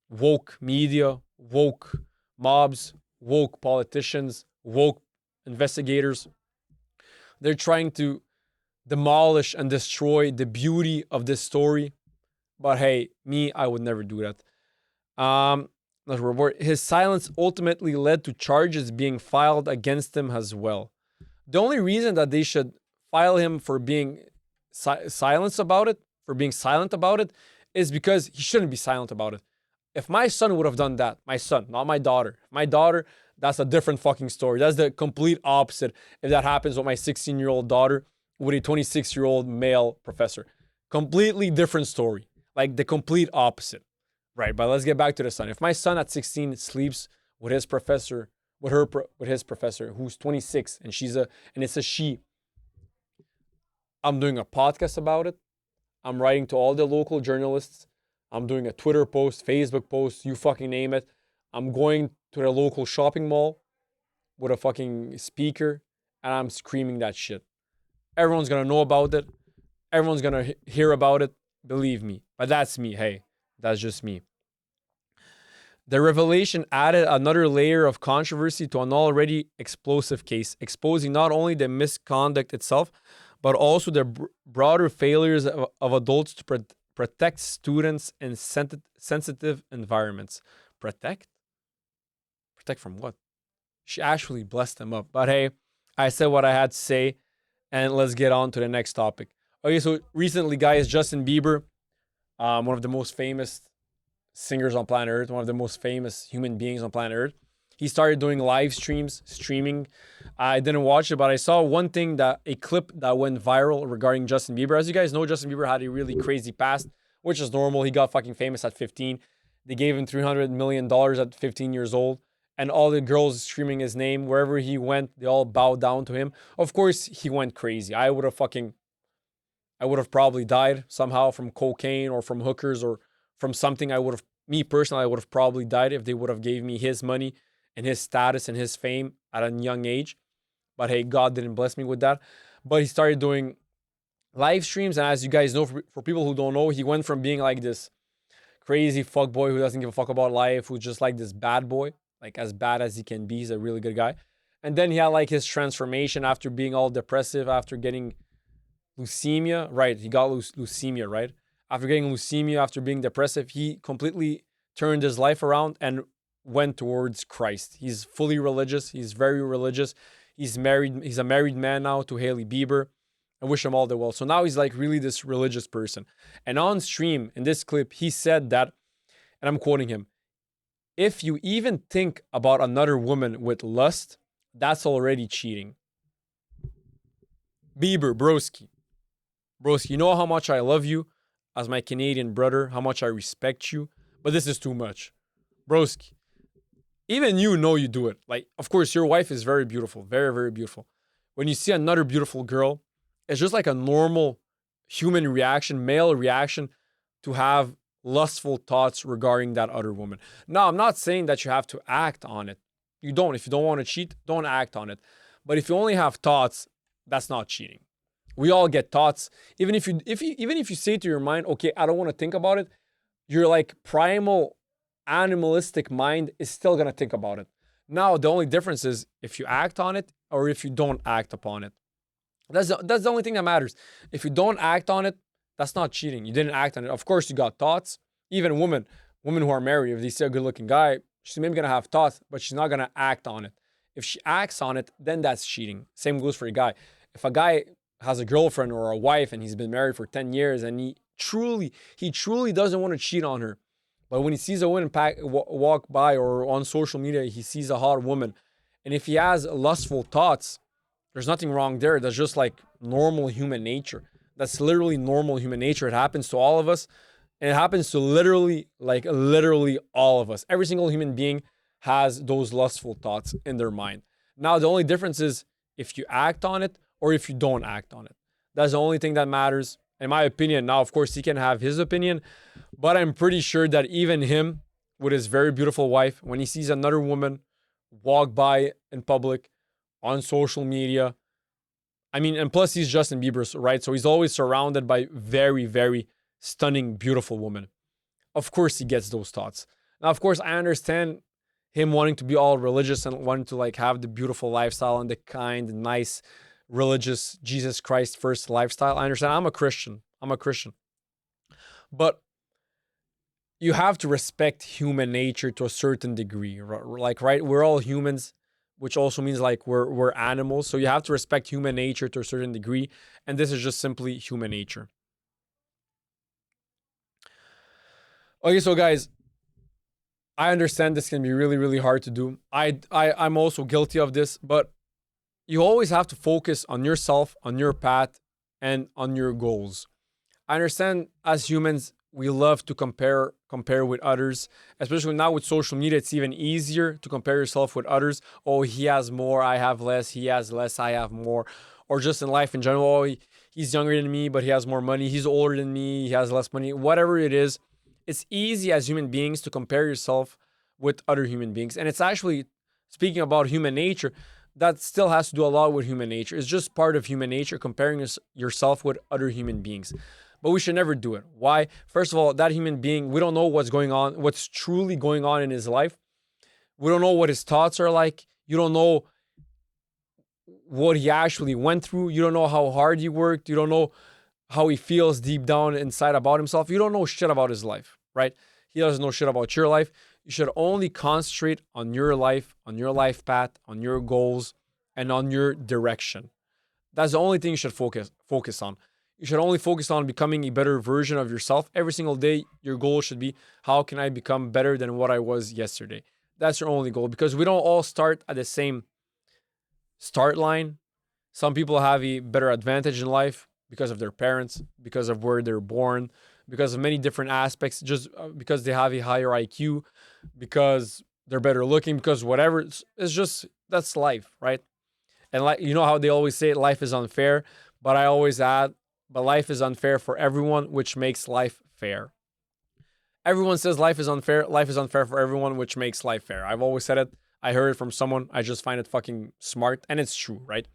Woke media, woke mobs, woke politicians, woke investigators. They're trying to demolish and destroy the beauty of this story. But hey, me, I would never do that. His silence ultimately led to charges being filed against him as well. The only reason that they should file him for being silent about it, is because he shouldn't be silent about it. If my son would have done that, my son, not my daughter. My daughter, that's a different fucking story. That's the complete opposite if that happens with my 16-year-old daughter with a 26-year-old male professor. Completely different story. Like the complete opposite. Right, but let's get back to the son. If my son at 16 sleeps with his professor, who's 26, and it's a she, I'm doing a podcast about it. I'm writing to all the local journalists. I'm doing a Twitter post, Facebook post, you fucking name it. I'm going to the local shopping mall with a fucking speaker and I'm screaming that shit. Everyone's gonna know about it. Everyone's gonna hear about it. Believe me. But that's me. Hey, that's just me. The revelation added another layer of controversy to an already explosive case, exposing not only the misconduct itself, but also the broader failures of adults to protect students in sensitive environments. Protect? Protect from what? She actually blessed them up. But hey, I said what I had to say, and let's get on to the next topic. Okay, so recently, guys, Justin Bieber, one of the most famous singers on planet Earth, one of the most famous human beings on planet Earth. He started doing live streaming. I didn't watch it, but I saw a clip that went viral regarding Justin Bieber. As you guys know, Justin Bieber had a really crazy past, which is normal. He got fucking famous at 15. They gave him $300 million at 15 years old. And all the girls screaming his name. Wherever he went, they all bowed down to him. Of course, he went crazy. I would have probably died somehow from cocaine or from hookers or from something. Me personally, I would have probably died if they would have gave me his money and his status and his fame at a young age. But hey, God didn't bless me with that. But he started doing live streams. And as you guys know, for people who don't know, he went from being like this crazy fuck boy who doesn't give a fuck about life, who's just like this bad boy, like as bad as he can be. He's a really good guy. And then he had like his transformation after being all depressive, after getting leukemia. Right, he got leukemia, right? After getting leukemia, after being depressive, he completely turned his life around and went towards Christ. He's fully religious. He's very religious. He's married. He's a married man now to Hailey Bieber. I wish him all the well. So now he's like really this religious person. And on stream in this clip, he said that, and I'm quoting him, if you even think about another woman with lust, that's already cheating. Bieber, broski, you know how much I love you as my Canadian brother, how much I respect you, but this is too much. Broski, even you know you do it. Like, of course, your wife is very beautiful, very, very beautiful. When you see another beautiful girl, it's just like a normal human reaction, male reaction to have lustful thoughts regarding that other woman. Now, I'm not saying that you have to act on it. You don't. If you don't want to cheat, don't act on it. But if you only have thoughts, that's not cheating. We all get thoughts. Even if you say to your mind, okay, I don't want to think about it, your like primal animalistic mind is still gonna think about it. Now, the only difference is if you act on it or if you don't act upon it. That's the only thing that matters. If you don't act on it, that's not cheating. You didn't act on it. Of course, you got thoughts. Even women who are married, if they see a good-looking guy, she's maybe gonna have thoughts, but she's not gonna act on it. If she acts on it, then that's cheating. Same goes for a guy. If a guy has a girlfriend or a wife and he's been married for 10 years and he truly doesn't want to cheat on her, but when he sees a woman walk by or on social media, he sees a hot woman, and if he has lustful thoughts, there's nothing wrong there. That's just like normal human nature. That's literally normal human nature. It happens to all of us. And it happens to literally all of us. Every single human being has those lustful thoughts in their mind. Now, the only difference is if you act on it or if you don't act on it. That's the only thing that matters, in my opinion. Now, of course, he can have his opinion, but I'm pretty sure that even him, with his very beautiful wife, when he sees another woman walk by in public, on social media, I mean, and plus he's Justin Bieber, right? So he's always surrounded by very, very stunning, beautiful women. Of course he gets those thoughts. Now, of course, I understand him wanting to be all religious and wanting to like have the beautiful lifestyle and the kind, nice, religious, Jesus Christ first lifestyle. I understand. I'm a Christian. But you have to respect human nature to a certain degree. Like, right? We're all humans, which also means like we're animals. So you have to respect human nature to a certain degree. And this is just simply human nature. Okay, so guys, I understand this can be really, really hard to do. I'm also guilty of this, but you always have to focus on yourself, on your path, and on your goals. I understand as humans, we love to compare with others, especially now with social media. It's even easier to compare yourself with others. Oh, he has more, I have less. He has less, I have more. Or just in life in general, oh, he's younger than me, but he has more money. He's older than me, he has less money. Whatever it is, it's easy as human beings to compare yourself with other human beings. And it's actually, speaking about human nature, that still has to do a lot with human nature. It's just part of human nature, comparing yourself with other human beings. But we should never do it. Why? First of all, that human being, we don't know what's going on, what's truly going on in his life. We don't know what his thoughts are like. You don't know what he actually went through. You don't know how hard he worked. You don't know how he feels deep down inside about himself. You don't know shit about his life, right? He doesn't know shit about your life. You should only concentrate on your life, on your life path, on your goals, and on your direction. That's the only thing you should focus on. You should only focus on becoming a better version of yourself. Every single day, your goal should be, how can I become better than what I was yesterday? That's your only goal, because we don't all start at the same start line. Some people have a better advantage in life because of their parents, because of where they're born, because of many different aspects, just because they have a higher IQ, because they're better looking, because whatever. It's just, that's life, right? And like, you know how they always say life is unfair, but I always add, but life is unfair for everyone, which makes life fair. Everyone says life is unfair. Life is unfair for everyone, which makes life fair. I've always said it. I heard it from someone. I just find it fucking smart, and it's true, right?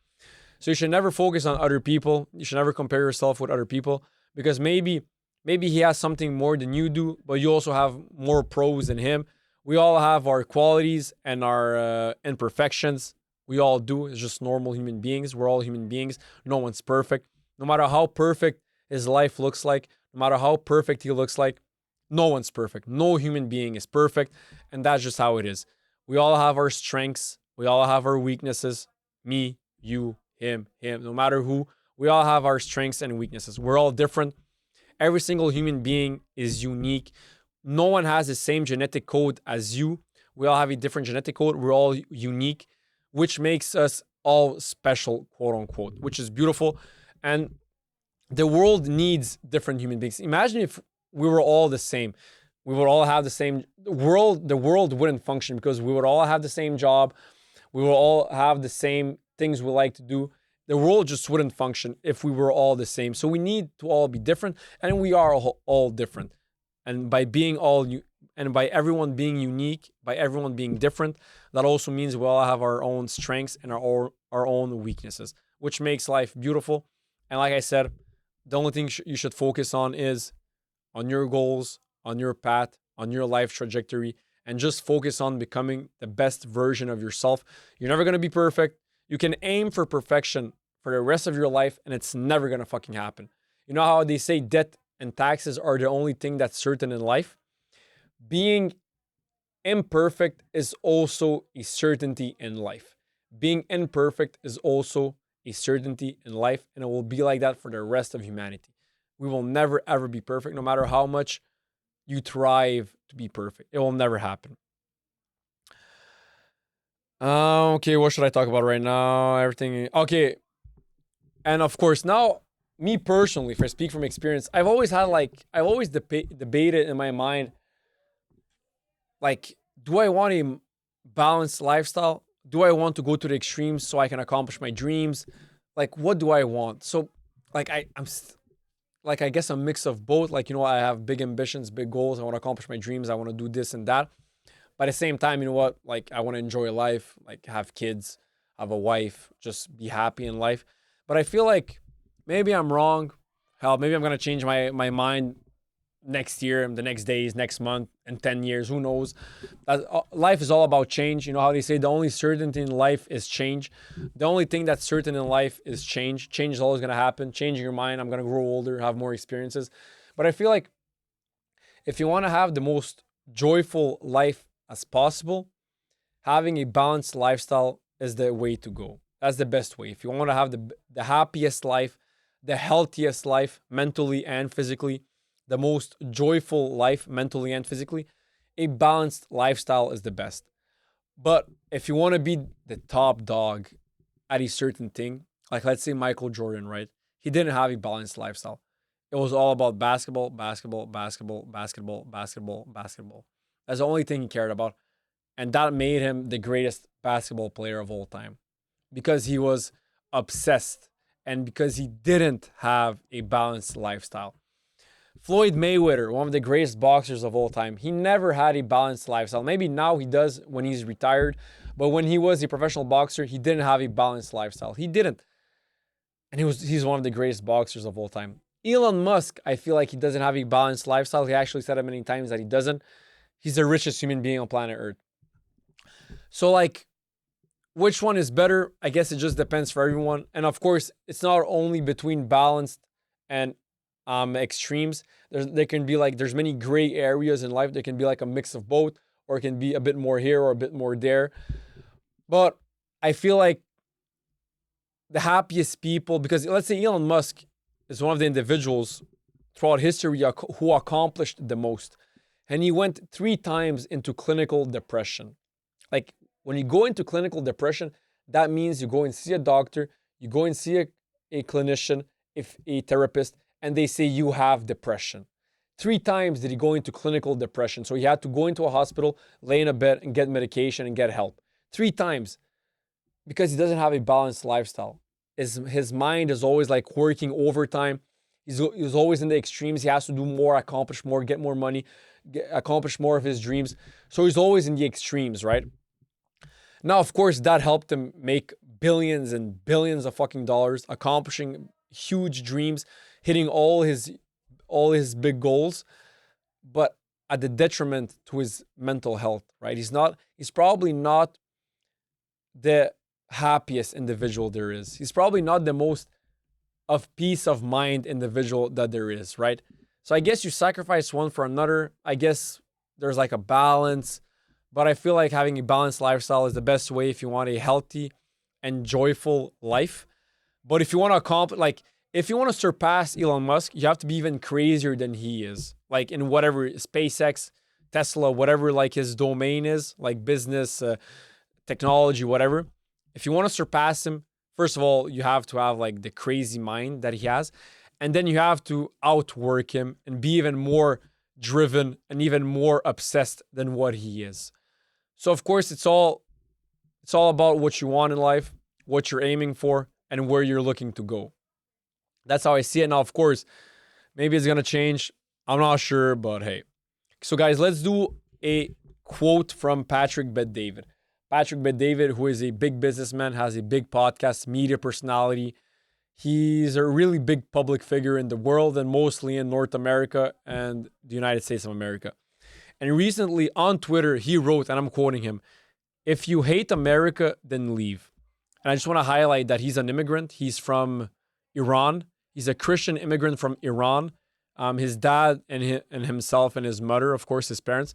So you should never focus on other people. You should never compare yourself with other people, because maybe he has something more than you do, but you also have more pros than him. We all have our qualities and our imperfections. We all do. It's just normal human beings. We're all human beings. No one's perfect. No matter how perfect his life looks like, no matter how perfect he looks like, no one's perfect. No human being is perfect. And that's just how it is. We all have our strengths. We all have our weaknesses. Me, you, him, no matter who. We all have our strengths and weaknesses. We're all different. Every single human being is unique. No one has the same genetic code as you. We all have a different genetic code. We're all unique, which makes us all special, quote unquote, which is beautiful. And the world needs different human beings. Imagine if we were all the same. We would all have the same world. The world wouldn't function, because we would all have the same job. We would all have the same things we like to do. The world just wouldn't function if we were all the same. So we need to all be different, and we are all different. And by being and by everyone being unique, by everyone being different, that also means we all have our own strengths and our own weaknesses, which makes life beautiful. And like I said, the only thing you should focus on is on your goals, on your path, on your life trajectory, and just focus on becoming the best version of yourself. You're never going to be perfect. You can aim for perfection for the rest of your life, and it's never going to fucking happen. You know how they say debt and taxes are the only thing that's certain in life? Being imperfect is also a certainty in life. Being imperfect is also a certainty in life, and it will be like that for the rest of humanity. We will never ever be perfect, no matter how much you thrive to be perfect. It will never happen. Okay, what should I talk about right now? Everything. Okay. And of course, now, me personally, if I speak from experience, I've always debated in my mind, like, do I want a balanced lifestyle? Do I want to go to the extremes so I can accomplish my dreams? Like, what do I want? So, like, I guess a mix of both. Like, I have big ambitions, big goals. I want to accomplish my dreams. I want to do this and that. But at the same time, you know what? Like, I want to enjoy life, like have kids, have a wife, just be happy in life. But I feel like maybe I'm wrong. Hell, maybe I'm going to change my mind next year, the next days, next month, in 10 years. Who knows? Life is all about change. You know how they say the only certainty in life is change. The only thing that's certain in life is change. Change is always going to happen. Changing your mind. I'm going to grow older, have more experiences. But I feel like if you want to have the most joyful life as possible, having a balanced lifestyle is the way to go. That's the best way. If you want to have the happiest life, the healthiest life, mentally and physically, the most joyful life, mentally and physically, a balanced lifestyle is the best. But if you want to be the top dog at a certain thing, like let's say Michael Jordan, right? He didn't have a balanced lifestyle. It was all about basketball, basketball, basketball, basketball, basketball, basketball. That's the only thing he cared about. And that made him the greatest basketball player of all time, because he was obsessed and because he didn't have a balanced lifestyle. Floyd Mayweather, one of the greatest boxers of all time, he never had a balanced lifestyle. Maybe now he does when he's retired, but when he was a professional boxer, he didn't have a balanced lifestyle. He didn't. And he's one of the greatest boxers of all time. Elon Musk, I feel like he doesn't have a balanced lifestyle. He actually said it many times that he doesn't. He's the richest human being on planet Earth. So like, which one is better? I guess it just depends for everyone. And of course, it's not only between balanced and extremes. There can be like, there's many gray areas in life. There can be like a mix of both, or it can be a bit more here or a bit more there. But I feel like the happiest people, because let's say Elon Musk is one of the individuals throughout history who accomplished the most. And he went 3 times into clinical depression. Like, when you go into clinical depression, that means you go and see a doctor, you go and see a clinician, if a therapist, and they say you have depression. 3 times did he go into clinical depression. So he had to go into a hospital, lay in a bed, and get medication and get help. 3 times. Because he doesn't have a balanced lifestyle. His mind is always like working overtime. He's always in the extremes. He has to do more, accomplish more, get more money, accomplish more of his dreams. So he's always in the extremes, right? Now, of course, that helped him make billions and billions of fucking dollars, accomplishing huge dreams, hitting all his big goals, but at the detriment to his mental health, right? He's probably not the happiest individual there is. He's probably not the most of peace of mind individual that there is, right? So I guess you sacrifice one for another. I guess there's like a balance, but I feel like having a balanced lifestyle is the best way if you want a healthy and joyful life. But if you want to accomplish, like, if you want to surpass Elon Musk, you have to be even crazier than he is. Like in whatever, SpaceX, Tesla, whatever like his domain is, like business, technology, whatever. If you want to surpass him, first of all, you have to have like the crazy mind that he has. And then you have to outwork him and be even more driven and even more obsessed than what he is. So of course, it's all about what you want in life, what you're aiming for, and where you're looking to go. That's how I see it. Now, of course, maybe it's going to change. I'm not sure, but hey. So guys, let's do a quote from Patrick Bet-David. Patrick Bet-David, who is a big businessman, has a big podcast, media personality. He's a really big public figure in the world and mostly in North America and the United States of America. And recently on Twitter, he wrote, and I'm quoting him, "If you hate America, then leave." And I just want to highlight that he's an immigrant. He's from Iran. He's a Christian immigrant from Iran. His dad and himself and his mother, of course, his parents,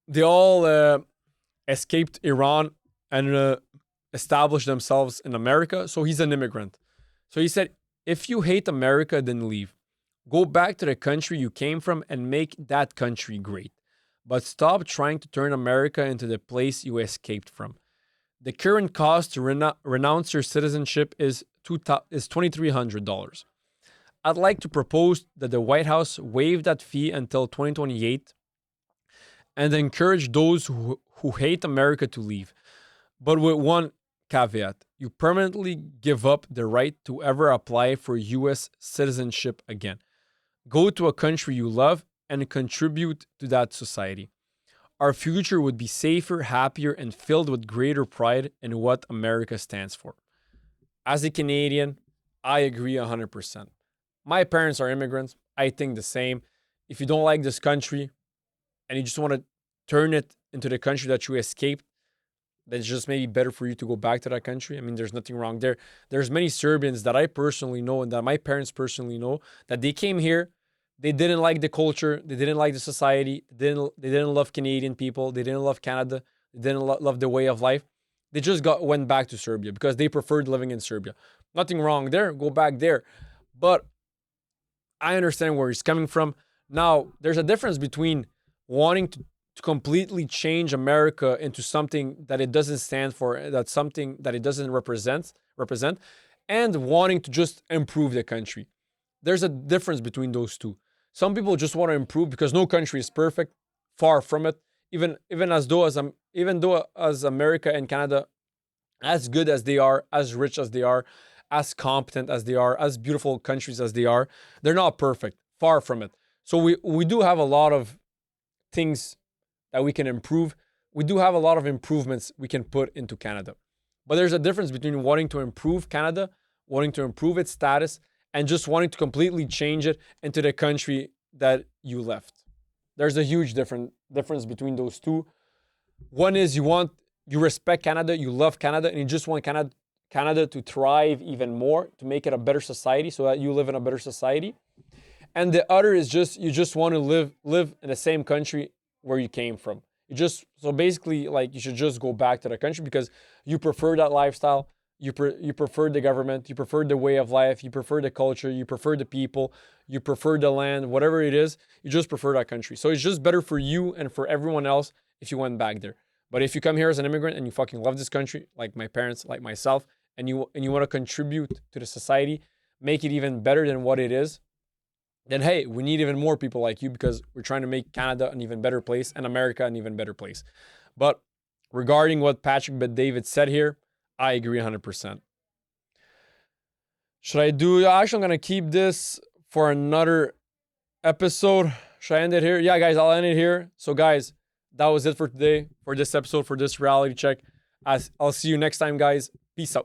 they all escaped Iran and established themselves in America. So he's an immigrant. So he said, if you hate America, then leave. Go back to the country you came from and make that country great. But stop trying to turn America into the place you escaped from. The current cost to renounce your citizenship is $2,300. I'd like to propose that the White House waive that fee until 2028 and encourage those who hate America to leave. But with one caveat, you permanently give up the right to ever apply for U.S. citizenship again. Go to a country you love and contribute to that society. Our future would be safer, happier, and filled with greater pride in what America stands for. As a Canadian, I agree 100%. My parents are immigrants. I think the same. If you don't like this country and you just want to turn it into the country that you escaped, then it's just maybe better for you to go back to that country. I mean, there's nothing wrong there. There's many Serbians that I personally know and that my parents personally know that they came here. They didn't like the culture. They didn't like the society. They didn't love Canadian people. They didn't love Canada. They didn't love the way of life. They just went back to Serbia because they preferred living in Serbia. Nothing wrong there. Go back there. But I understand where he's coming from. Now, there's a difference between wanting to completely change America into something that it doesn't stand for, that's something that it doesn't represent, and wanting to just improve the country. There's a difference between those two. Some people just want to improve because no country is perfect. Far from it. Even though as America and Canada, as good as they are, as rich as they are, as competent as they are, as beautiful countries as they are. They're not perfect, far from it. So we do have a lot of things that we can improve. We do have a lot of improvements we can put into Canada. But there's a difference between wanting to improve Canada, wanting to improve its status, and just wanting to completely change it into the country that you left. There's a huge difference between those two. One is you respect Canada, you love Canada, and you just want Canada to thrive even more, to make it a better society so that you live in a better society. And the other is you just want to live in the same country where you came from. So basically, like, you should just go back to the country because you prefer that lifestyle. You prefer the government, you prefer the way of life, you prefer the culture, you prefer the people, you prefer the land, whatever it is, you just prefer that country. So it's just better for you and for everyone else if you went back there. But if you come here as an immigrant and you fucking love this country, like my parents, like myself, and you want to contribute to the society, make it even better than what it is, then hey, we need even more people like you because we're trying to make Canada an even better place and America an even better place. But regarding what Patrick Bet-David said here, I agree 100%. Actually, I'm going to keep this for another episode. Should I end it here? Yeah, guys, I'll end it here. So, guys, that was it for today, for this episode, for this reality check. I'll see you next time, guys. Peace out.